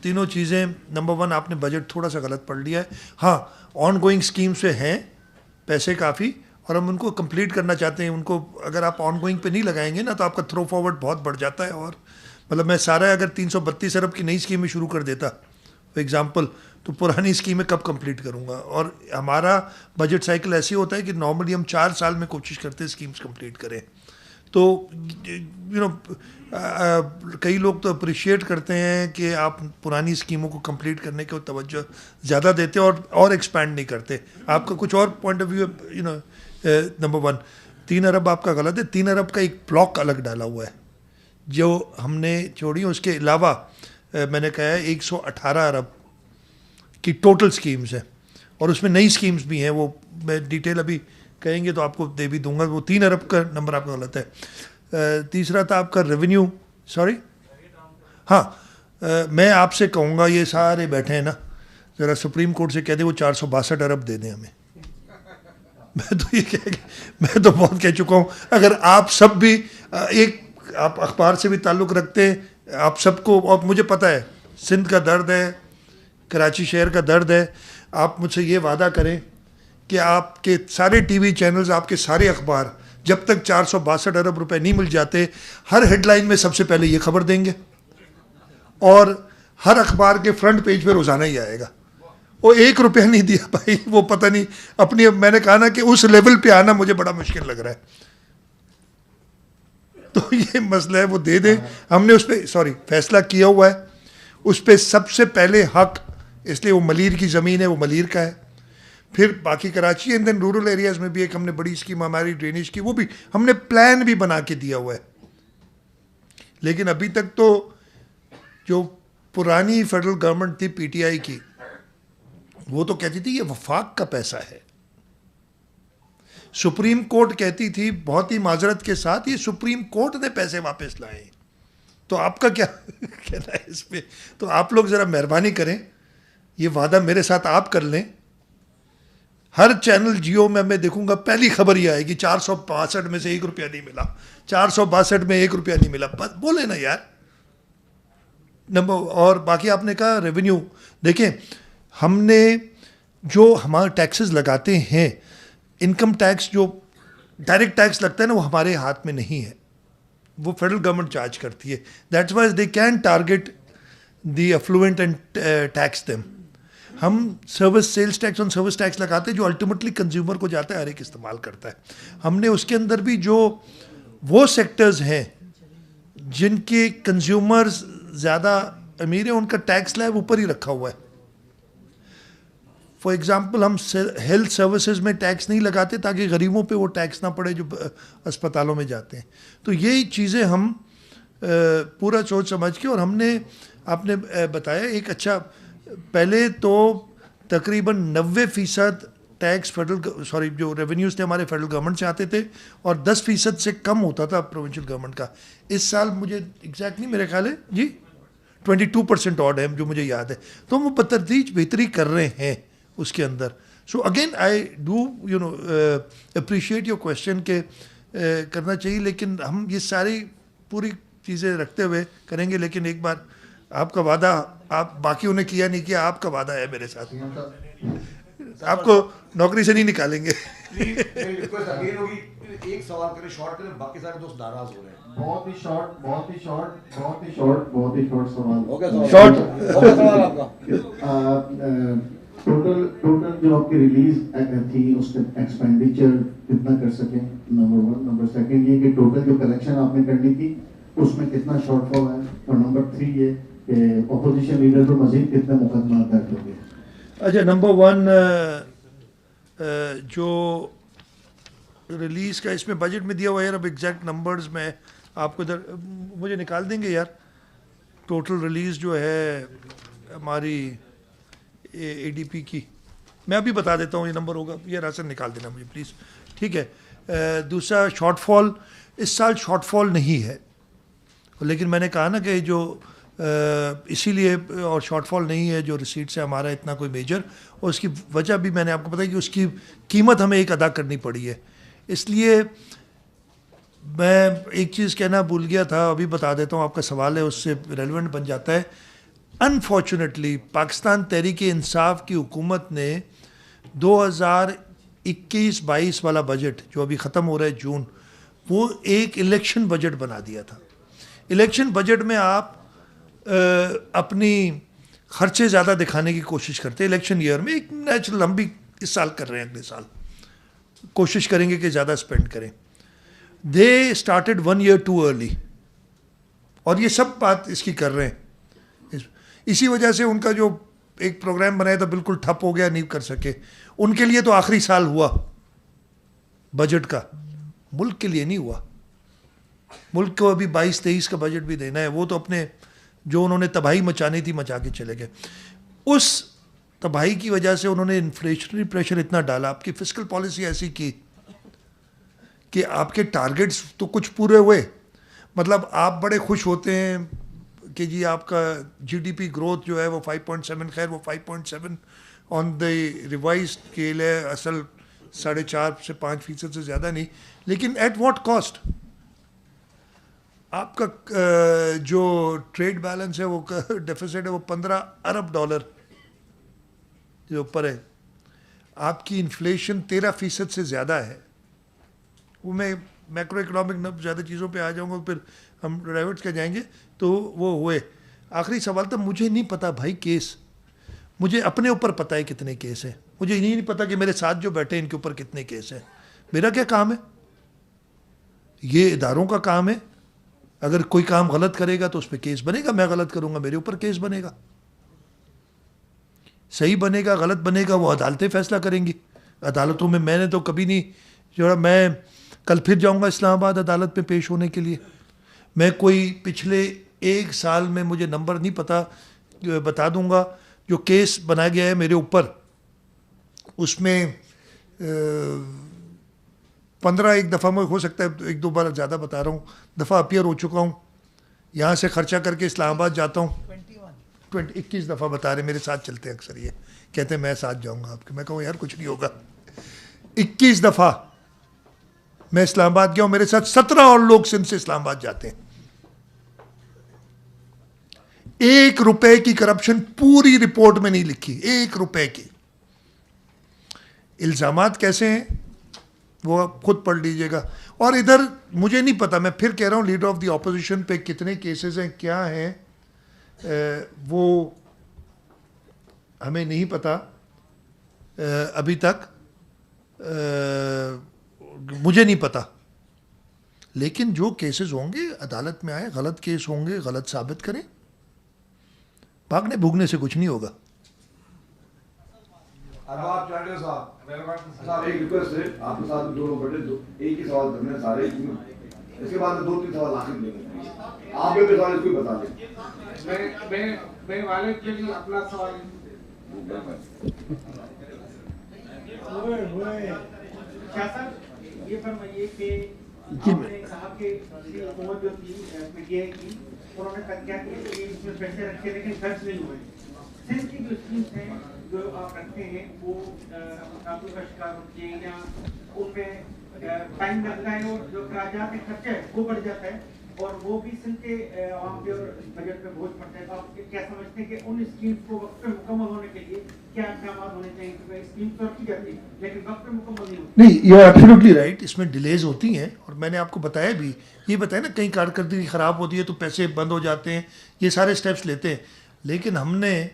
تینوں چیزیں، نمبر 1 آپ نے بجٹ تھوڑا سا غلط پڑھ لیا ہے. ہاں آن گوئنگ اسکیمس پہ ہیں پیسے کافی، اور ہم ان کو کمپلیٹ کرنا چاہتے ہیں. ان کو اگر آپ آن گوئنگ پہ نہیں لگائیں گے نا تو آپ کا تھرو فارورڈ بہت بڑھ جاتا ہے. اور مطلب میں سارا اگر 332 ارب کی نئی اسکیمیں شروع کر دیتا فار ایگزامپل، تو پرانی اسکیمیں کب کمپلیٹ کروں گا. اور ہمارا بجٹ سائیکل ایسے ہوتا ہے کہ نارملی ہم 4 سال میں کوشش کرتے ہیں اسکیمز کمپلیٹ کریں. تو کئی لوگ تو اپریشیٹ کرتے ہیں کہ آپ پرانی اسکیموں کو کمپلیٹ کرنے کو توجہ زیادہ دیتے اور ایکسپینڈ نہیں کرتے. آپ کا کچھ اور پوائنٹ آف ویو ہے. نمبر 1 3 ارب آپ کا غلط ہے. 3 ارب کا ایک بلاک الگ ڈالا ہوا ہے جو ہم نے چھوڑی. اس کے علاوہ میں نے کہا ہے 118 ارب کی ٹوٹل اسکیمز ہیں، اور اس میں نئی اسکیمز بھی ہیں. وہ میں ڈیٹیل ابھی کہیں گے تو آپ کو دے بھی دوں گا. وہ 3 ارب کا نمبر آپ کا غلط ہے. تیسرا تھا آپ کا ریونیو، سوری ہاں میں آپ سے کہوں گا یہ سارے بیٹھے ہیں نا، ذرا سپریم کورٹ سے کہہ دیں وہ 462 ارب دے دیں ہمیں. میں تو بہت کہہ چکا ہوں. اگر آپ سب بھی ایک آپ اخبار سے بھی تعلق رکھتے ہیں، آپ سب کو، اور مجھے پتہ ہے سندھ کا درد ہے، کراچی شہر کا درد ہے. آپ مجھ سے یہ وعدہ کریں کہ آپ کے سارے ٹی وی چینلز، آپ کے سارے اخبار جب تک 462 ارب روپے نہیں مل جاتے، ہر ہیڈ لائن میں سب سے پہلے یہ خبر دیں گے، اور ہر اخبار کے فرنٹ پیج پہ روزانہ ہی آئے گا. وہ 1 روپیہ نہیں دیا بھائی، وہ پتہ نہیں اپنی، میں نے کہا نا کہ اس لیول پہ آنا مجھے بڑا مشکل لگ رہا ہے. تو یہ مسئلہ ہے، وہ دے دیں. ہم نے اس پہ فیصلہ کیا ہوا ہے. اس پہ سب سے پہلے حق، اس لیے وہ ملیر کی زمین ہے، وہ ملیر کا ہے. پھر باقی Karachi and then rural areas میں بھی ایک ہم نے بڑی اسکیم ہماری ڈرینیج کی وہ بھی ہم نے پلان بھی بنا کے دیا ہوا ہے. لیکن ابھی تک تو جو پرانی فیڈرل گورنمنٹ تھی پی ٹی آئی کی وہ تو کہتی تھی یہ وفاق کا پیسہ ہے. سپریم کورٹ کہتی تھی بہت ہی معذرت کے ساتھ یہ سپریم کورٹ نے پیسے واپس لائے. تو آپ کا کیا کہنا ہے اس پہ؟ تو آپ لوگ ذرا مہربانی کریں, یہ وعدہ میرے ساتھ آپ کر لیں. ہر چینل جیو میں دیکھوں گا پہلی خبر یہ آئے گی 462 میں سے 1 روپیہ نہیں ملا, 462 میں 1 روپیہ نہیں ملا. بس بولے نا یار. اور باقی آپ نے کہا ریونیو, دیکھیں ہم نے جو ہمارے ٹیکسز لگاتے ہیں, انکم ٹیکس جو ڈائریکٹ ٹیکس لگتا ہے نا وہ ہمارے ہاتھ میں نہیں ہے, وہ فیڈرل گورنمنٹ چارج کرتی ہے. That's why they can target the affluent and tax them. ہم سروس سیلس ٹیکس اور سروس ٹیکس لگاتے ہیں جو الٹیمیٹلی کنزیومر کو جاتا ہے, ہر ایک استعمال کرتا ہے. ہم نے اس کے اندر بھی جو وہ سیکٹرز ہیں جن کے کنزیومرز زیادہ امیر ہیں ان کا ٹیکس لیب اوپر ہی رکھا ہوا ہے. فار ایگزامپل ہم ہیلتھ سروسز میں ٹیکس نہیں لگاتے تاکہ غریبوں پہ وہ ٹیکس نہ پڑے جو اسپتالوں میں جاتے ہیں. تو یہی چیزیں ہم پورا سوچ سمجھ کے, اور ہم نے آپ نے بتایا ایک اچھا, پہلے تو تقریباً 90% ٹیکس جو ریونیوز تھے ہمارے فیڈرل گورنمنٹ سے آتے تھے اور 10% سے کم ہوتا تھا پروونشل گورنمنٹ کا. اس سال مجھے ایگزیکٹلی میرے خیال ہے جی 22% آڈ ہے جو مجھے یاد ہے. تو وہ بتدریج بہتری کر رہے ہیں اس کے اندر. So again I do appreciate your question کہ کرنا چاہیے, لیکن ہم یہ ساری پوری چیزیں رکھتے ہوئے کریں گے. لیکن ایک بار آپ کا وعدہ, آپ باقیوں نے کیا نہیں کیا, آپ کا وعدہ ہے میرے ساتھ, آپ کو نوکری سے نہیں نکالیں گے. ایک سوال کریں, شارٹ کریں, باقی سارے دوست ناراض ہو رہے ہیں. بہت ہی شارٹ سوال. ٹوٹل جو آپ کی ریلیز تھی اس کے ایکسپینڈیچر کتنا کر سکیں, نمبر 1. نمبر 2 یہ کہ ٹوٹل جو کلیکشن آپ نے کرنی تھی اس میں کتنا شارٹ فال ہے. اور نمبر 3 یہ کہ اپوزیشن لیڈر پر مزید کتنے مقدمات درج ہوں گے. اچھا, نمبر 1 جو ریلیز کا اس میں بجٹ میں دیا ہوا ہے یار, اب ایگزیکٹ نمبرز میں آپ کو ادھر مجھے نکال دیں گے یار. ٹوٹل ریلیز جو ہے ہماری اے ڈی پی کی, میں ابھی بتا دیتا ہوں یہ نمبر ہوگا, یہ راسن نکال دینا مجھے پلیز, ٹھیک ہے. دوسرا شارٹ فال, اس سال شارٹ فال نہیں ہے, لیکن میں نے کہا نا کہ جو اسی لیے اور شارٹ فال نہیں ہے جو ریسیٹ سے ہمارا اتنا کوئی میجر, اور اس کی وجہ بھی میں نے آپ کو بتایا کہ اس کی قیمت ہمیں ایک ادا کرنی پڑی ہے. اس لیے میں ایک چیز کہنا بھول گیا تھا, ابھی بتا دیتا ہوں, آپ کا سوال ہے اس سے ریلیونٹ بن جاتا ہے. انفارچونیٹلی پاکستان تحریک انصاف کی حکومت نے 2021-22 والا بجٹ جو ابھی ختم ہو رہا ہے جون, وہ ایک الیکشن بجٹ بنا دیا تھا. الیکشن بجٹ میں آپ اپنی خرچے زیادہ دکھانے کی کوشش کرتے ہیں الیکشن ایئر میں. ایک نیچرل, ہم بھی اس سال کر رہے ہیں, اگلے سال کوشش کریں گے کہ زیادہ اسپینڈ کریں. They started 1 year too early, اور یہ سب بات اس کی کر رہے ہیں. اسی وجہ سے ان کا جو ایک پروگرام بنایا تھا بالکل ٹھپ ہو گیا, نہیں کر سکے. ان کے لیے تو آخری سال ہوا بجٹ کا, ملک کے لیے نہیں ہوا. ملک کو ابھی 22-23 کا بجٹ بھی دینا ہے. وہ تو اپنے جو انہوں نے تباہی مچانی تھی مچا کے چلے گئے. اس تباہی کی وجہ سے انہوں نے انفلیشنری پریشر اتنا ڈالا, آپ کی فسکل پالیسی ایسی کی کہ آپ کے ٹارگیٹس تو کچھ پورے ہوئے, مطلب آپ بڑے خوش ہوتے ہیں کہ جی آپ کا جی ڈی پی گروتھ جو ہے وہ 5.7, خیر وہ 5.7 آن دی ریوائز اسکیل ہے, اصل 4.5 سے 5% سے زیادہ نہیں. لیکن ایٹ واٹ کاسٹ؟ آپ کا جو ٹریڈ بیلنس ہے وہ ڈیفیسٹ ہے وہ $15 ارب جو اوپر ہے. آپ کی انفلیشن 13% سے زیادہ ہے. وہ میں میکرو اکنامک زیادہ چیزوں پہ آ جاؤں گا, پھر ہم ڈرائیورس کے جائیں گے. تو وہ ہوئے. آخری سوال تھا, مجھے نہیں پتا بھائی کیس, مجھے اپنے اوپر پتہ ہے کتنے کیس ہیں, مجھے یہ نہیں پتا کہ میرے ساتھ جو بیٹھے ان کے اوپر کتنے کیس ہیں. میرا کیا کام ہے؟ یہ اداروں کا کام ہے. اگر کوئی کام غلط کرے گا تو اس پہ کیس بنے گا, میں غلط کروں گا میرے اوپر کیس بنے گا. صحیح بنے گا غلط بنے گا وہ عدالتیں فیصلہ کریں گی. عدالتوں میں نے تو کبھی نہیں جو میں کل پھر جاؤں گا اسلام آباد عدالت میں پیش ہونے کے لیے. میں کوئی پچھلے 1 سال میں مجھے نمبر نہیں پتہ, بتا دوں گا, جو کیس بنایا گیا ہے میرے اوپر اس میں 15 ایک دفعہ میں ہو سکتا ہے 1-2 بار زیادہ بتا رہا ہوں دفعہ اپیئر ہو چکا ہوں. یہاں سے خرچہ کر کے اسلام آباد جاتا ہوں. 21 دفعہ بتا رہے میرے ساتھ چلتے ہیں اکثر, یہ کہتے ہیں میں ساتھ جاؤں گا آپ کے. میں کہوں یار کچھ نہیں ہوگا. 21 دفعہ میں اسلام آباد گیا ہوں, میرے ساتھ 17 اور لوگ سندھ سے اسلام آباد جاتے ہیں. 1 روپے کی کرپشن پوری رپورٹ میں نہیں لکھی, 1 روپے کی. الزامات کیسے ہیں وہ آپ خود پڑھ لیجئے گا. اور ادھر مجھے نہیں پتا, میں پھر کہہ رہا ہوں لیڈر آف دی اپوزیشن پہ کتنے کیسز ہیں کیا ہیں وہ ہمیں نہیں پتا ابھی تک, مجھے نہیں پتا. لیکن جو کیسز ہوں گے عدالت میں آئے, غلط کیس ہوں گے غلط ثابت کریں. بھاگنے بھوگنے سے کچھ نہیں ہوگا. ارباب چاٹر صاحب ایک ریکویسٹ ہے آپ کے ساتھ 2 لوگ بیٹھے, ایک ہی سوال کرنے ہیں سارے, اس کے بعد 2-3 سوال آخر لیں گے. آپ کے سوال اس کو بتا دیں. میں والد کے لیے اپنا سوال کیا سر یہ فرمائیے کہ آپ نے کہا کہ حکومت جو تھی پی ٹی آئی کی انہوں نے کہا کہ اس میں پیسے رکھے لیکن خرچ نہیں ہوئے. سندھ کی جو اسکیمز ہیں جو آپ رکھتے ہیں وہ قابل کا شکار ہوتی ہیں یا ان میں ٹائم لگتا ہے اور جو اخراجات خرچہ ہے وہ بڑھ جاتا ہے اور وہ بھی سندھ کے عوام پہ اور بجٹ پہ بوجھ پڑتا ہے. تو آپ کیا سمجھتے ہیں کہ ان اسکیمز کو وقت پہ مکمل ہونے کے لیے کیا اقدامات ہونے چاہیے؟ کیونکہ اسکیمز تو رکھی جاتی ہے لیکن وقت پہ مکمل نہیں ہوتی. نہیں, یو آر ایبسلیوٹلی رائٹ, اس میں ڈیلیز ہوتی ہیں اور میں نے آپ کو بتایا بھی, یہ بتایا نا کہیں کارکردگی خراب ہوتی ہے تو پیسے بند ہو جاتے ہیں, یہ سارے اسٹیپس لیتے ہیں. لیکن ہم نے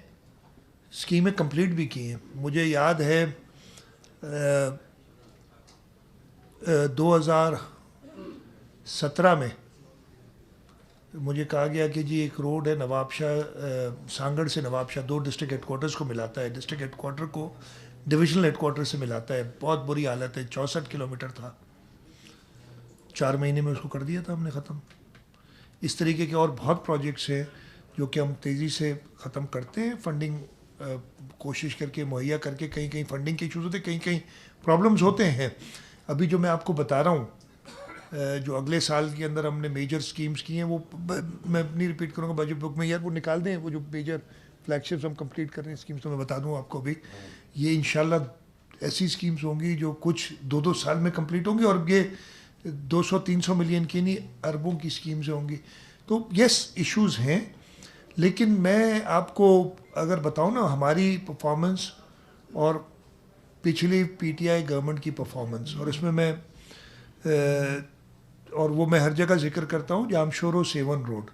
اسکیمیں کمپلیٹ بھی کی ہیں. مجھے یاد ہے 2017 میں مجھے کہا گیا کہ جی ایک روڈ ہے نواب شاہ, سانگڑ سے نواب شاہ 2 ڈسٹرکٹ ہیڈ کوارٹرز کو ملاتا ہے, ڈسٹرکٹ ہیڈ کوارٹر کو ڈویژنل ہیڈ کوارٹر سے ملاتا ہے. بہت بری حالت ہے, 64 کلومیٹر تھا, 4 مہینے میں اس کو کر دیا تھا ہم نے ختم. اس طریقے کے اور بہت پروجیکٹس ہیں جو کہ ہم تیزی سے ختم کرتے ہیں, فنڈنگ کوشش کر کے مہیا کر کے. کہیں کہیں فنڈنگ کے ایشوز ہوتے ہیں, کہیں کہیں پرابلمز ہوتے ہیں. ابھی جو میں آپ کو بتا رہا ہوں جو اگلے سال کے اندر ہم نے میجر سکیمز کی ہیں وہ میں نہیں ریپیٹ کروں گا بجٹ بک میں, یار وہ نکال دیں وہ جو میجر فلیگ شپس ہم کمپلیٹ کر رہے ہیں اسکیمز, تو میں بتا دوں آپ کو بھی یہ انشاءاللہ ایسی اسکیمز ہوں گی جو کچھ 2-2 سال میں کمپلیٹ ہوں گی اور یہ 200-300 ملین کی نہیں اربوں کی اسکیمز ہوں گی. تو یس ایشوز ہیں, لیکن میں آپ کو اگر بتاؤں نا ہماری پرفارمنس اور پچھلی پی ٹی آئی گورنمنٹ کی پرفارمنس, اور اس میں اور وہ میں ہر جگہ ذکر کرتا ہوں, جامشورو سیون روڈ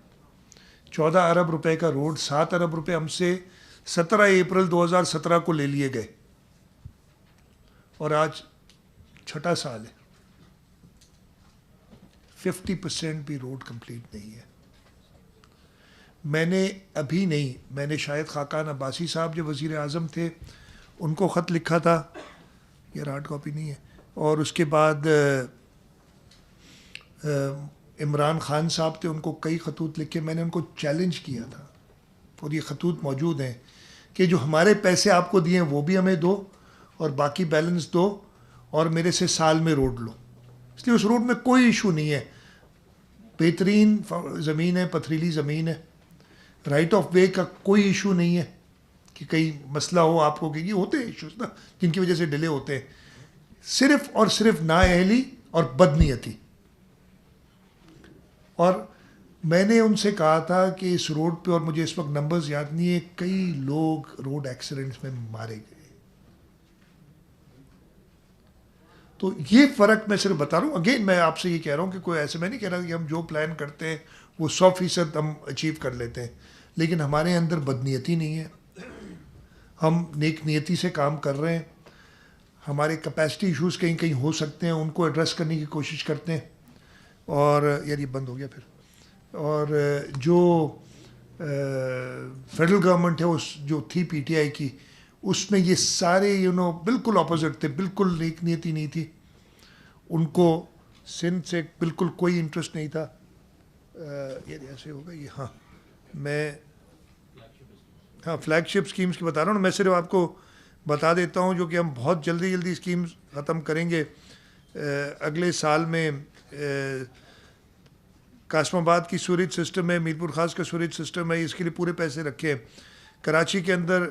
14 ارب روپے کا روڈ, 7 ارب روپے ہم سے 17 اپریل 2017 کو لے لیے گئے اور آج 6 سال ہے, 50% بھی روڈ کمپلیٹ نہیں ہے. میں نے ابھی نہیں, میں نے شاید خاقان عباسی صاحب جو وزیر اعظم تھے ان کو خط لکھا تھا, یہ ہارڈ کاپی نہیں ہے, اور اس کے بعد عمران خان صاحب تھے ان کو کئی خطوط لکھے. میں نے ان کو چیلنج کیا تھا اور یہ خطوط موجود ہیں کہ جو ہمارے پیسے آپ کو دیے ہیں وہ بھی ہمیں دو اور باقی بیلنس دو اور میرے سے سال میں روڈ لو. اس لیے اس روڈ میں کوئی ایشو نہیں ہے, بہترین زمین ہے, پتھریلی زمین ہے, رائٹ آف وے کا کوئی ایشو نہیں ہے کہ کئی مسئلہ ہو آپ کو, کہ یہ ہوتے ہیں ایشوز نا جن کی وجہ سے ڈیلے ہوتے ہیں, صرف اور صرف نااہلی اور بدنیتی. اور میں نے ان سے کہا تھا کہ اس روڈ پہ, اور مجھے اس وقت نمبرز یاد نہیں ہے, کئی لوگ روڈ ایکسیڈنٹس میں مارے گئے. تو یہ فرق میں صرف بتا رہا ہوں. اگین میں آپ سے یہ کہہ رہا ہوں کہ کوئی ایسے میں نہیں کہہ رہا کہ ہم جو پلان کرتے ہیں وہ 100% ہم اچیو کر لیتے ہیں, لیکن ہمارے اندر بدنیتی نہیں ہے, ہم نیک نیتی سے کام کر رہے ہیں. ہمارے کیپیسٹی ایشوز کہیں کہیں ہو سکتے ہیں, ان کو ایڈریس کرنے کی کوشش کرتے ہیں. اور یار یہ بند ہو گیا پھر. اور جو فیڈرل گورنمنٹ ہے اس جو تھی پی ٹی آئی کی, اس میں یہ سارے بالکل اپوزٹ تھے, بالکل نیک نیتی نہیں تھی, ان کو سندھ سے بالکل کوئی انٹرسٹ نہیں تھا. یہ ایسے ہوگا یہ, ہاں میں فلیگ شپ اسکیمس کی بتا رہا ہوں. میں صرف آپ کو بتا دیتا ہوں جو کہ ہم بہت جلدی اسکیمز ختم کریں گے. اگلے سال میں قاسم آباد کی سوریج سسٹم ہے, میر پور خاص کا سوریج سسٹم ہے, اس کے لیے پورے پیسے رکھے ہیں. کراچی کے اندر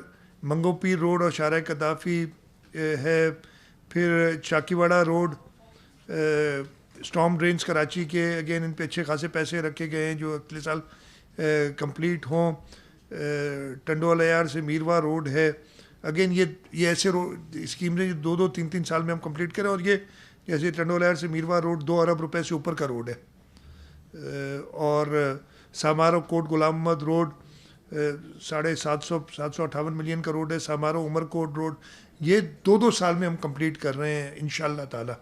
منگو پیر روڈ اور شارع قذافی ہے, پھر چاکی واڑہ روڈ, اسٹارم ڈرینس کراچی کے, اگین ان پہ اچھے خاصے پیسے رکھے گئے ہیں جو اگلے سال کمپلیٹ ہوں. ٹنڈو لیار سے میروا روڈ ہے, اگین یہ ایسے اسکیمز ہیں جو 2-3 سال میں ہم کمپلیٹ کریں. اور یہ جیسے ٹنڈو لیار سے میروا روڈ 2 ارب روپے سے اوپر کا روڈ ہے. اور سامارو کوٹ غلام محمد روڈ 758 ملین کا روڈ ہے. سامارو عمر کوٹ روڈ, یہ 2 سال میں ہم کمپلیٹ کر رہے ہیں انشاءاللہ تعالی.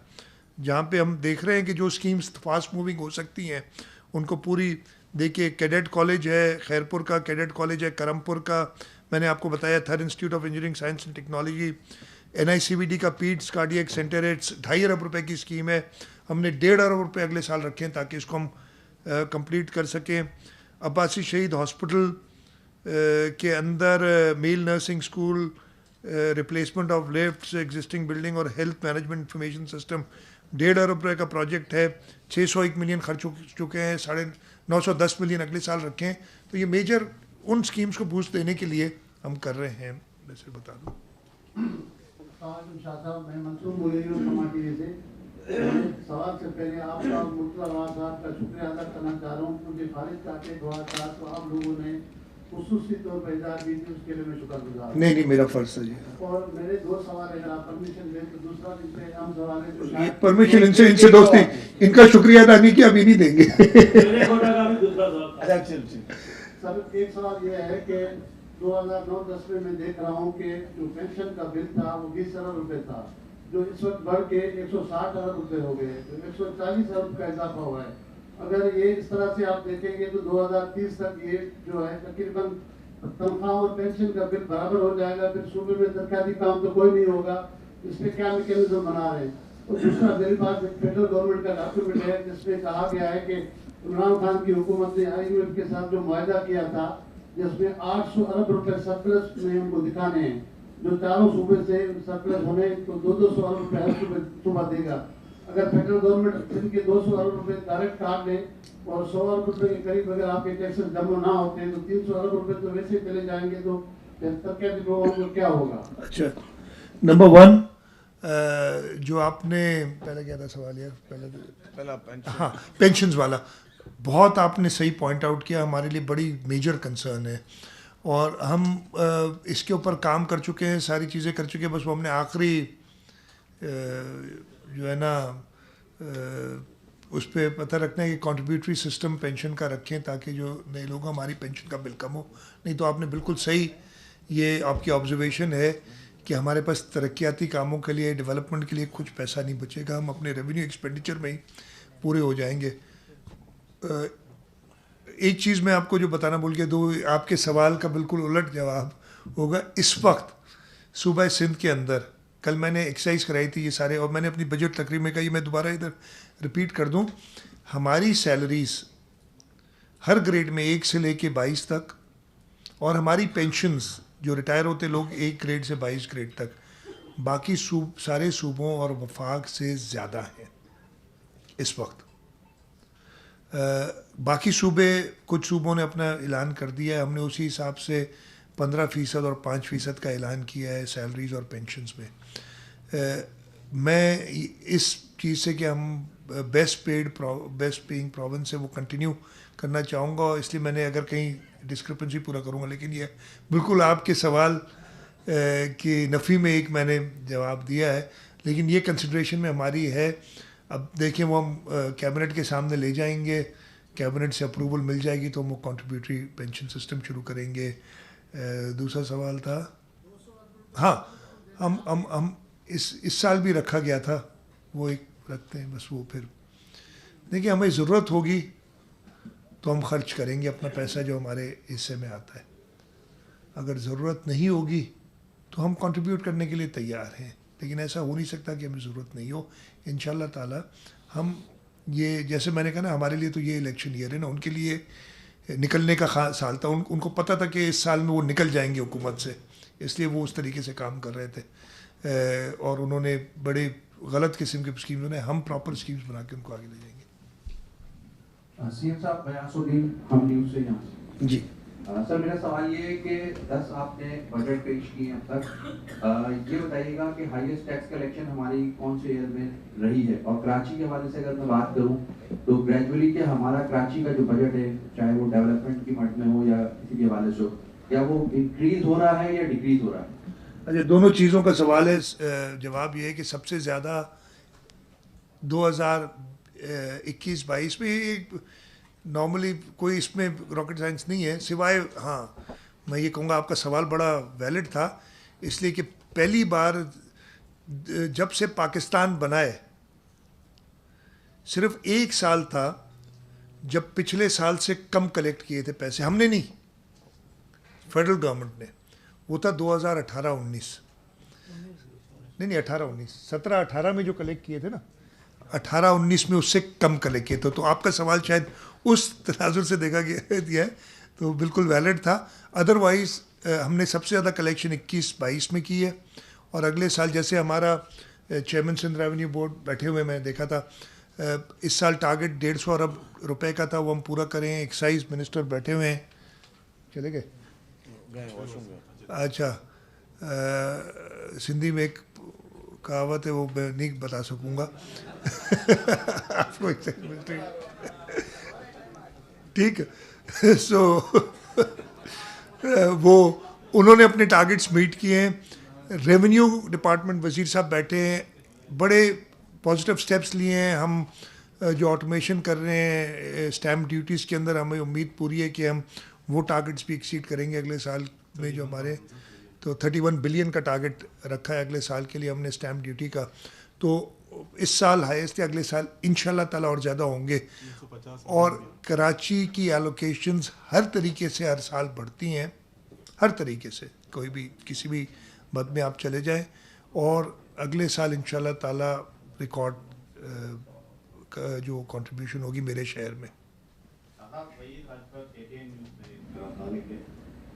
جہاں پہ ہم دیکھ رہے ہیں کہ جو اسکیمز فاسٹ موونگ ہو سکتی ہیں ان کو پوری دیکھیے. کیڈٹ کالج ہے خیرپور کا, کیڈٹ کالج ہے کرمپور کا, میں نے آپ کو بتایا Thar institute of engineering science and technology. NICVD کا پیٹس کارڈیک سینٹر ہے, 2.5 ارب روپے کی اسکیم ہے. ہم نے 1.5 ارب روپے اگلے سال رکھے ہیں تاکہ اس کو ہم کمپلیٹ کر سکیں. عباسی شہید ہاسپٹل کے اندر male nursing school, replacement of lifts existing building اور ہیلتھ مینجمنٹ انفارمیشن سسٹم 1.5 ارب روپے کا پروجیکٹ ہے. 601 ملین خرچ ہو چکے ہیں, 910 ملین اگلے سال رکھے ہیں. تو یہ میجر ان اسکیمز کو بوسٹ دینے کے لیے ہم کر رہے ہیں. میں سے بتا دوں میں منصور کماٹی سے سوال سے پہلے آپ کا مرتضی عواد صاحب کا شکریہ ادا کرنا چاہ رہا ہوں, کیونکہ خالد کا کے دعا تھا تو آپ لوگوں نے خصوصی طور پر اجازت دی تھی, اس کے لیے میں شکر گزار ہوں. نہیں میرا فرض ہے جی. اور میرے 2 سوال ہے, اگر آپ پرمیشن دیں تو. دوسرا ان سے اہم سوال ہے جو یہ پرمیشن ان سے دوستی, ان کا شکریہ ادا نہیں کیا, ابھی نہیں دیں گے. سر ایک سوال یہ ہے کہ 2009-10 میں دیکھ رہا ہوں کہ جو پینشن کا بل تھا وہ 20 ارب روپے تھا, جو اس وقت بڑھ کے 160 ارب روپے ہو گئے, تو 140 ارب کا اضافہ ہوا ہے. اگر یہ اس طرح سے آپ دیکھیں گے تو 2030 تک یہ جو ہے تقریباً تنخواہ اور پینشن کا بل برابر ہو جائے گا. پھر صوبے میں ترقیاتی کام تو کوئی نہیں ہوگا. اس پہ کیا میکینزم بنا رہے ہیں؟ اور دوسرا میرے پاس ایک فیڈرل گورنمنٹ کا ڈاکیومنٹ ہے جس میں کہا گیا ہے کہ عمران خان کی حکومت نے IMF کے ساتھ جو معاہدہ کیا تھا جس میں 800 ارب روپے سرپلس میں ہم کو دکھانے ہیں, جو چاروں صوبے سے سرپلس ہونے تو 200 ارب روپے ہر صوبہ دے گا. اگر فیڈرل گورنمنٹ ان کے 200 ارب روپے ڈائریکٹ کاٹ لے اور 100 ارب روپے کے قریب اگر آپ کے ٹیکسز جمع نہ ہوتے ہیں تو 300 ارب روپے تو ویسے ہی چلے جائیں گے, تو ترقیاتی لوگوں کو کیا ہوگا؟ اچھا, نمبر 1 جو آپ نے پہلے کیا تھا سوال یار, پہلا ہاں پینشنز والا, بہت آپ نے صحیح پوائنٹ آؤٹ کیا. ہمارے لیے بڑی میجر کنسرن ہے اور ہم اس کے اوپر کام کر چکے ہیں, ساری چیزیں کر چکے ہیں. بس وہ ہم نے آخری جو ہے نا اس پہ پتہ رکھنا ہے کہ کنٹریبیوٹری سسٹم پینشن کا رکھیں تاکہ جو نئے لوگ ہماری پینشن کا بل کم ہو. نہیں تو آپ نے بالکل صحیح, یہ آپ کی آبزرویشن ہے کہ ہمارے پاس ترقیاتی کاموں کے لیے, ڈیولپمنٹ کے لیے کچھ پیسہ نہیں بچے گا. ہم اپنے ریونیو ایکسپینڈیچر میں ہی پورے ہو جائیں گے. ایک چیز میں آپ کو جو بتانا بھول گیا, آپ کے سوال کا بالکل الٹ جواب ہوگا. اس وقت صوبہ سندھ کے اندر کل میں نے ایکسرسائز کرائی تھی یہ سارے, اور میں نے اپنی بجٹ تقریر میں کہا, یہ میں دوبارہ ادھر ریپیٹ کر دوں, ہماری سیلریز ہر گریڈ میں 1 سے لے کے 22 تک, اور ہماری پینشنز جو ریٹائر ہوتے لوگ 1 گریڈ سے 22 گریڈ تک باقی سارے صوبوں اور وفاق سے زیادہ ہیں اس وقت. باقی صوبے, کچھ صوبوں نے اپنا اعلان کر دیا ہے, ہم نے اسی حساب سے 15% اور 5% کا اعلان کیا ہے سیلریز اور پینشنز میں. میں اس چیز سے کہ ہم بیسٹ پیئنگ پروونس ہے وہ کنٹینیو کرنا چاہوں گا, اس لیے میں نے اگر کہیں ڈسکرپنسی پورا کروں گا, لیکن یہ بالکل آپ کے سوال کی نفی میں ایک میں نے جواب دیا ہے, لیکن یہ کنسیڈریشن میں ہماری ہے. اب دیکھیں وہ ہم کیبنٹ کے سامنے لے جائیں گے, کیبنٹ سے اپروول مل جائے گی تو ہم وہ کنٹریبیوٹری پینشن سسٹم شروع کریں گے. دوسرا سوال تھا, ہاں ہم اس سال بھی رکھا گیا تھا, وہ ایک رکھتے ہیں بس. وہ پھر دیکھیں ہمیں ضرورت ہوگی تو ہم خرچ کریں گے اپنا پیسہ جو ہمارے حصے میں آتا ہے. اگر ضرورت نہیں ہوگی تو ہم کنٹریبیوٹ کرنے کے لیے تیار ہیں، لیکن ایسا ہو نہیں سکتا کہ ہمیں ضرورت نہیں ہو. انشاءاللہ تعالی ہم یہ جیسے میں نے کہا نا، ہمارے لیے تو یہ الیکشن ایئر ہے نا، ان کے لیے نکلنے کا سال تھا. ان کو پتہ تھا کہ اس سال میں وہ نکل جائیں گے حکومت سے، اس لیے وہ اس طریقے سے کام کر رہے تھے. اور انہوں نے بڑے غلط قسم کے اسکیمز بنائے. ہم پراپر اسکیمز بنا کے ان کو آگے لے جائیں گے. سی ایم صاحب، میں آسودین ہم نیوز سے یہاں سے. جی سر، میرا سوال یہ ہے کہ 10 آپ نے بجٹ پیش کیے ہیں اب تک، یہ بتائیے گا کہ ہائیسٹ ٹیکس کلیکشن ہماری کون سے ایئر میں رہی ہے؟ اور کراچی کے حوالے سے اگر میں بات کروں تو گریجولی کہ ہمارا کراچی کا جو بجٹ ہے، چاہے وہ ڈیولپمنٹ کی مد میں ہو یا کسی کے حوالے سے ہو، کیا وہ انکریز ہو رہا ہے یا ڈیکریز ہو رہا ہے؟ اچھا، دونوں چیزوں کا سوال ہے. جواب یہ ہے کہ سب سے زیادہ 2021-22 میں نارملی کوئی اس میں راکٹ سائنس نہیں ہے، سوائے ہاں میں یہ کہوں گا آپ کا سوال بڑا ویلڈ تھا، اس لیے کہ پہلی بار جب سے پاکستان بنا ہے صرف ایک سال تھا جب پچھلے سال سے کم کلیکٹ کیے تھے پیسے. ہم نے نہیں، فیڈرل گورنمنٹ نے. وہ تھا 2018-19 نہیں 18-19 17-18 میں جو کلیکٹ کیے تھے نا، 18-19 میں اس سے کم کلیکٹ کیے تھے. تو آپ کا سوال شاید اس تناظر سے دیکھا گیا ہے، تو بالکل ویلڈ تھا. ادروائز ہم نے سب سے زیادہ کلیکشن 21-22 میں کی ہے. اور اگلے سال جیسے ہمارا چیئرمین سندھ ریونیو بورڈ بیٹھے ہوئے میں دیکھا تھا، اس سال ٹارگٹ 150 ارب روپے کا تھا، وہ ہم پورا کریں. ایکسائز منسٹر بیٹھے ہوئے ہیں، چلے گئے. اچھا، سندھی میں ایک کہاوت ہے، وہ میں نہیں بتا سکوں گا آپ کو. ٹھیک ہے، سو وہ انہوں نے اپنے ٹارگٹس میٹ کیے ہیں. ریونیو ڈپارٹمنٹ وزیر صاحب بیٹھے ہیں، بڑے پازیٹیو سٹیپس لیے ہیں. ہم جو آٹومیشن کر رہے ہیں اسٹیمپ ڈیوٹیز کے اندر، ہمیں امید پوری ہے کہ ہم وہ ٹارگٹس بھی ایکسیڈ کریں گے اگلے سال میں. جو ہمارے تو 31 بلین کا ٹارگٹ رکھا ہے اگلے سال کے لیے ہم نے اسٹیمپ ڈیوٹی کا. تو اس سال ہائیسٹ ہے، اگلے سال انشاءاللہ تعالیٰ اور زیادہ ہوں گے. اور کراچی کی ایلوکیشنز ہر طریقے سے ہر سال بڑھتی ہیں، ہر طریقے سے. کوئی بھی کسی بھی مد میں آپ چلے جائیں، اور اگلے سال انشاءاللہ تعالیٰ ریکارڈ کا جو کنٹریبیوشن ہوگی میرے شہر میں.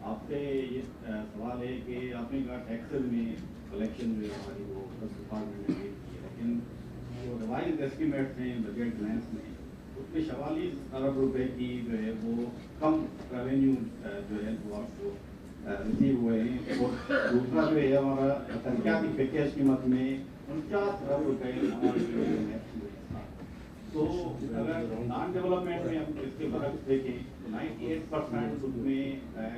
آپ سے یہ سوال ہے کہ آپ نے کہا ٹیکسز میں کلیکشن جو ہے ہماری وہ ڈپارٹمنٹ نے کی ہے، لیکن جو ریوائز ایسٹیمیٹس ہیں بجٹ پلانس میں، اس میں 44 ارب روپے کی جو ہے وہ کم ریونیو جو ہے وہ آپ کو ریسیو ہوئے ہیں. اور دوسرا جو ہے ہمارا ترقیاتی پیکیج کی مد میں 49 ارب روپے ہمارے جو ہے. تو اگر نان ڈیولپمنٹ میں ہم اس کے برعکس دیکھیں تو 98% اس میں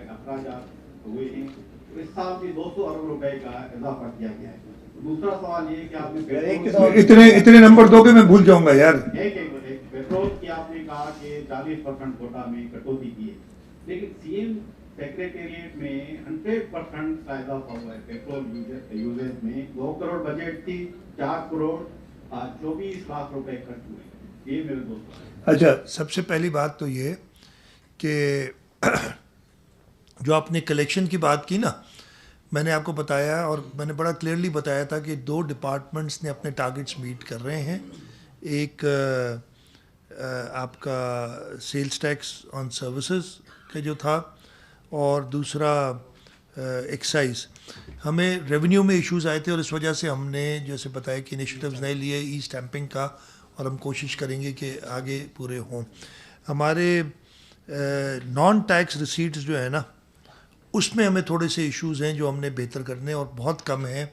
اخراجات ہوئے ہیں. اس سال بھی 200 ارب روپے کا اضافہ کیا گیا ہے. دوسرا سوال یہ ہے کہ آپ نے اتنے نمبر دو کہ میں بھول جاؤں گا یار. پیٹرول کی آپ نے کہا کہ 40% کوٹا میں کٹوتی کی ہے، لیکن سی ایم سیکریٹریٹ میں 100% کا اضافہ ہوا ہے پیٹرول یوزیج میں. 2 کروڑ بجٹ تھی، 4 کروڑ 24 لاکھ روپے خرچ ہوئے. یہ میرے دوست. اچھا، سب سے پہلی بات تو یہ کہ جو آپ نے کلیکشن کی بات کی نا، میں نے آپ کو بتایا اور میں نے بڑا کلیئرلی بتایا تھا کہ 2 ڈپارٹمنٹس نے اپنے ٹارگٹس میٹ کر رہے ہیں. ایک آپ کا سیلز ٹیکس آن سروسز کا جو تھا، اور دوسرا ایکسائز. ہمیں ریونیو میں ایشوز آئے تھے اور اس وجہ سے ہم نے جیسے بتایا کہ انیشیٹوز نئے لیے ای اسٹیمپنگ کا، اور ہم کوشش کریں گے کہ آگے پورے ہوں. ہمارے نان ٹیکس ریسیٹس جو ہے نا، اس میں ہمیں تھوڑے سے ایشوز ہیں جو ہم نے بہتر کرنے، اور بہت کم ہیں.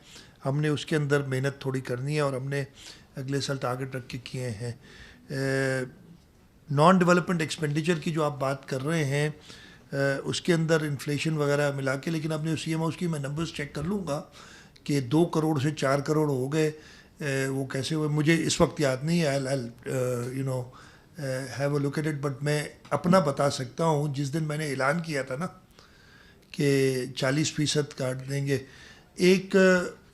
ہم نے اس کے اندر محنت تھوڑی کرنی ہے، اور ہم نے اگلے سال ٹارگٹ رکھ کے کیے ہیں. نان ڈیولپمنٹ ایکسپینڈیچر کی جو آپ بات کر رہے ہیں، اس کے اندر انفلیشن وغیرہ ملا کے، لیکن اپنے سی ایم ہاؤس کی میں نمبرز چیک کر لوں گا کہ 2 کروڑ سے 4 کروڑ ہو گئے. وہ کیسے ہوئے مجھے اس وقت یاد نہیں ہے. Have a look at it. But میں اپنا بتا سکتا ہوں، جس دن میں نے اعلان کیا تھا نا کہ 40% کاٹ دیں گے، ایک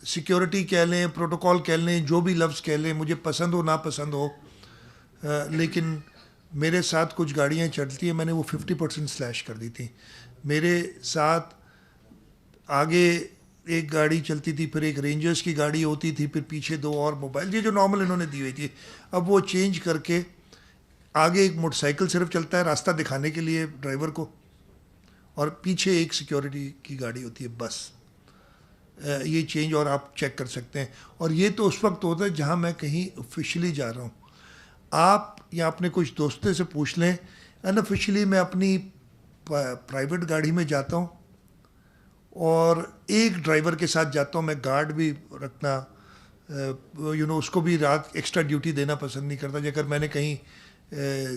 سیکیورٹی کہہ لیں، پروٹوکول کہہ لیں، جو بھی لفظ کہہ لیں، مجھے پسند ہو ناپسند ہو، لیکن میرے ساتھ کچھ گاڑیاں چلتی ہیں، میں نے وہ 50% سلیش کر دی تھی. میرے ساتھ آگے ایک گاڑی چلتی تھی, پھر ایک رینجرز کی گاڑی ہوتی تھی, پھر پیچھے 2 اور موبائل, یہ جو نارمل انہوں نے دی ہوئی تھی. اب وہ چینج کر کے آگے ایک موٹر سائیکل صرف چلتا ہے راستہ دکھانے کے لیے ڈرائیور کو, اور پیچھے ایک سیکیورٹی کی گاڑی ہوتی ہے بس. یہ چینج اور آپ چیک کر سکتے ہیں. اور یہ تو اس وقت ہوتا ہے جہاں میں کہیں آفیشلی جا رہا ہوں. آپ یا اپنے کچھ دوستوں سے پوچھ لیں, ان آفیشلی میں اپنی پرائیویٹ گاڑی میں جاتا ہوں اور ایک ڈرائیور کے ساتھ جاتا ہوں. میں گارڈ بھی رکھنا اس کو بھی رات ایکسٹرا ڈیوٹی دینا پسند نہیں کرتا اگر میں نے کہیں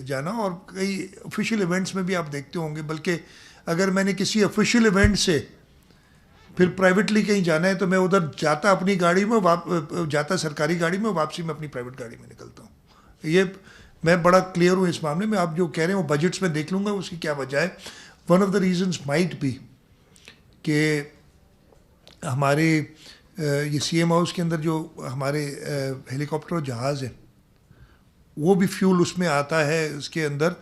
جانا. اور کئی آفیشیل ایونٹس میں بھی آپ دیکھتے ہوں گے, بلکہ اگر میں نے کسی آفیشیل ایونٹ سے پھر پرائیویٹلی کہیں جانا ہے تو میں ادھر جاتا اپنی گاڑی میں, جاتا سرکاری گاڑی میں, واپسی میں اپنی پرائیویٹ گاڑی میں نکلتا ہوں. یہ میں بڑا کلیئر ہوں اس معاملے میں. آپ جو کہہ رہے ہیں وہ بجٹس میں دیکھ لوں گا اس کی کیا وجہ ہے. One of the reasons might be کہ ہمارے یہ سی ایم ہاؤس کے اندر جو ہمارے ہیلی کاپٹر اور جہاز ہیں وہ بھی فیول اس میں آتا ہے, اس کے اندر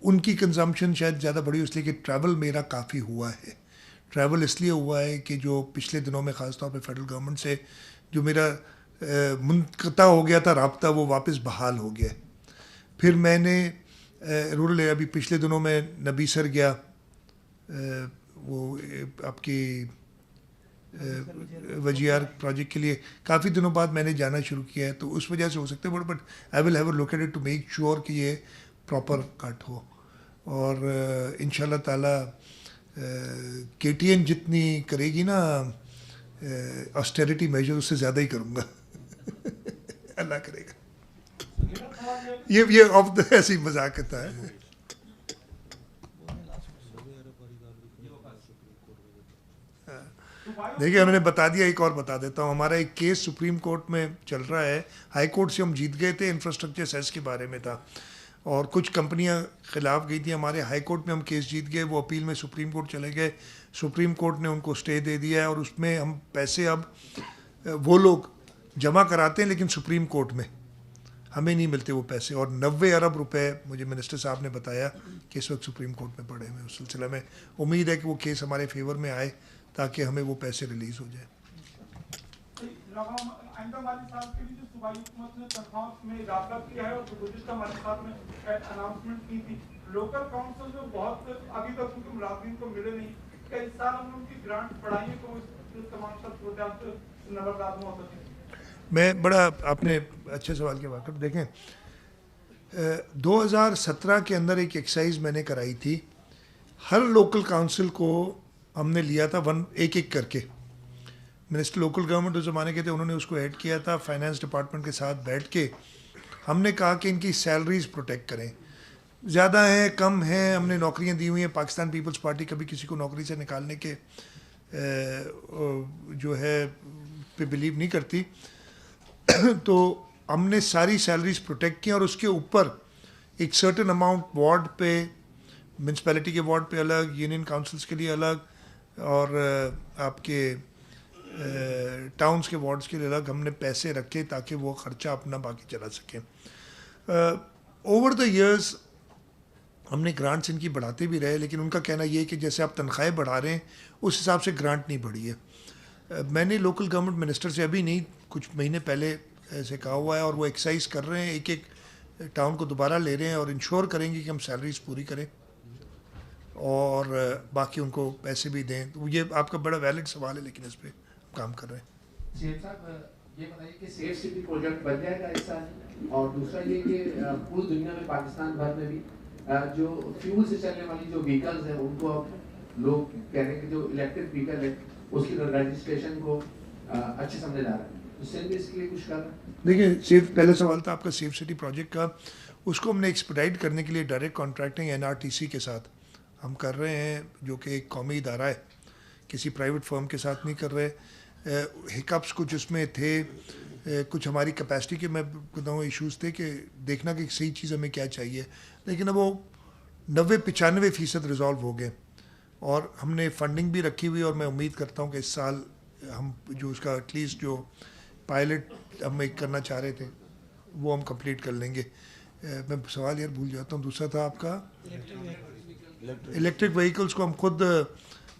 ان کی کنزمپشن شاید زیادہ بڑی ہو, اس لیے کہ ٹریول میرا کافی ہوا ہے. ٹریول اس لیے ہوا ہے کہ جو پچھلے دنوں میں خاص طور پہ فیڈرل گورنمنٹ سے جو میرا منقطع ہو گیا تھا رابطہ وہ واپس بحال ہو گیا. پھر میں نے رورل ایریا بھی پچھلے دنوں میں نبی سر گیا, وہ آپ کی وجیار پروجیکٹ کے لیے کافی دنوں بعد میں نے جانا شروع کیا ہے, تو اس وجہ سے ہو سکتا ہے. But I will have a look at it to make sure کہ یہ پراپر کٹ ہو. اور ان شاء اللہ تعالیٰ کے ٹی این جتنی کرے گی نا آسٹیریٹی میجر اس سے زیادہ ہی کروں گا. اللہ کرے گا. یہ آف ایسی مذاق کرتا ہے. دیکھیے ہم نے بتا دیا, ایک اور بتا دیتا ہوں. ہمارا ایک کیس سپریم کورٹ میں چل رہا ہے. ہائی کورٹ سے ہم جیت گئے تھے, انفراسٹرکچر سیس کے بارے میں تھا, اور کچھ کمپنیاں خلاف گئی تھیں. ہمارے ہائی کورٹ میں ہم کیس جیت گئے, وہ اپیل میں سپریم کورٹ چلے گئے. سپریم کورٹ نے ان کو اسٹے دے دیا ہے, اور اس میں ہم پیسے اب وہ لوگ جمع کراتے ہیں لیکن سپریم کورٹ میں ہمیں نہیں ملتے وہ پیسے. اور 90 ارب روپے مجھے منسٹر صاحب نے بتایا کہ اس وقت سپریم کورٹ میں پڑے ہوئے. اس سلسلہ میں امید ہے کہ وہ کیس ہمارے فیور میں آئے تاکہ ہمیں وہ پیسے ریلیز ہو جائیں. آئندہ مالی سال کے لیے جو صوبائی حکومت نے تنخواہ میں اضافہ کیا ہے اور گزشتہ مالی سال میں اناؤنسمنٹ کی تھی, لوکل کاؤنسل جو بہت ابھی تک ان کے ملازمین کو ملے نہیں, کیا اس سال ہم نے ان کی گرانٹ بڑھائی ہے تو اس تمام سب پروجیکٹ نظرداز ہو سکے؟ میں بڑا آپ نے اچھے سوال کے واقف. دیکھیں 2017 کے اندر ایک ایکسرسائز میں نے کرائی تھی. ہر لوکل کاؤنسل کو ہم نے لیا تھا ایک ایک کر کے. منسٹر لوکل گورنمنٹ اس زمانے کے تھے, انہوں نے اس کو ایڈ کیا تھا. فائنانس ڈپارٹمنٹ کے ساتھ بیٹھ کے ہم نے کہا کہ ان کی سیلریز پروٹیکٹ کریں. زیادہ ہیں کم ہیں, ہم نے نوکریاں دی ہوئی ہیں. پاکستان پیپلز پارٹی کبھی کسی کو نوکری سے نکالنے کے جو ہے پہ بلیو نہیں کرتی. تو ہم نے ساری سیلریز پروٹیکٹ کی, اور اس کے اوپر ایک سرٹن اماؤنٹ وارڈ پہ, میونسپیلٹی کے وارڈ پہ الگ, یونین کاؤنسلز کے لیے الگ, اور آپ کے ٹاؤنز کے وارڈز کے لیے الگ ہم نے پیسے رکھے تاکہ وہ خرچہ اپنا باقی چلا سکیں. اوور دا ایئرز ہم نے گرانٹس ان کی بڑھاتے بھی رہے, لیکن ان کا کہنا یہ ہے کہ جیسے آپ تنخواہیں بڑھا رہے ہیں اس حساب سے گرانٹ نہیں بڑھی ہے. میں نے لوکل گورنمنٹ منسٹر سے ابھی نہیں کچھ مہینے پہلے ایسے کہا ہوا ہے, اور وہ ایکسرسائز کر رہے ہیں, ایک ایک ٹاؤن کو دوبارہ لے رہے ہیں اور انشور کریں گے کہ ہم سیلریز پوری کریں اور باقی ان کو پیسے بھی دیں. تو یہ آپ کا بڑا ویلڈ سوال ہے, لیکن اس پہ کام کر رہے ہیں. سیم صاحب یہ بتائیے کہ سیف سٹی پروجیکٹ بن جائے گا اس سال, اور دوسرا یہ کہ پوری دنیا میں پاکستان بھر میں بھی جو فیول سے چلنے والی جو وہیکلز ہیں ان کو اب لوگ کہہ رہے ہیں کہ جو الیکٹرک وہیکل ہے اس کی رجسٹریشن کو اچھے سمجھا جا رہا ہے, تو سندھ بھی اس کے لیے کچھ کر رہا ہے. دیکھیں سیف, پہلا سوال تھا آپ کا سیف سٹی پروجیکٹ کا. اس کو ہم نے ایکسپیڈائٹ کرنے کے لیے ڈائریکٹ کانٹریکٹنگ NRTC کے ساتھ ہم کر رہے ہیں, جو کہ ایک قومی ادارہ ہے, کسی پرائیویٹ فرم کے ساتھ نہیں کر رہے. ہکپس کچھ اس میں تھے, کچھ ہماری کیپیسٹی کے میں بتاؤں ایشوز تھے کہ دیکھنا کہ صحیح چیز ہمیں کیا چاہیے, لیکن اب وہ 90-95% ریزالو ہو گئے, اور ہم نے فنڈنگ بھی رکھی ہوئی, اور میں امید کرتا ہوں کہ اس سال ہم جو اس کا ایٹ لیسٹ جو پائلٹ ہم ایک کرنا چاہ رہے تھے وہ ہم کمپلیٹ کر لیں گے. میں سوال یار بھول جاتا ہوں, دوسرا تھا آپ کا الیکٹرک وہیکلس کو ہم خود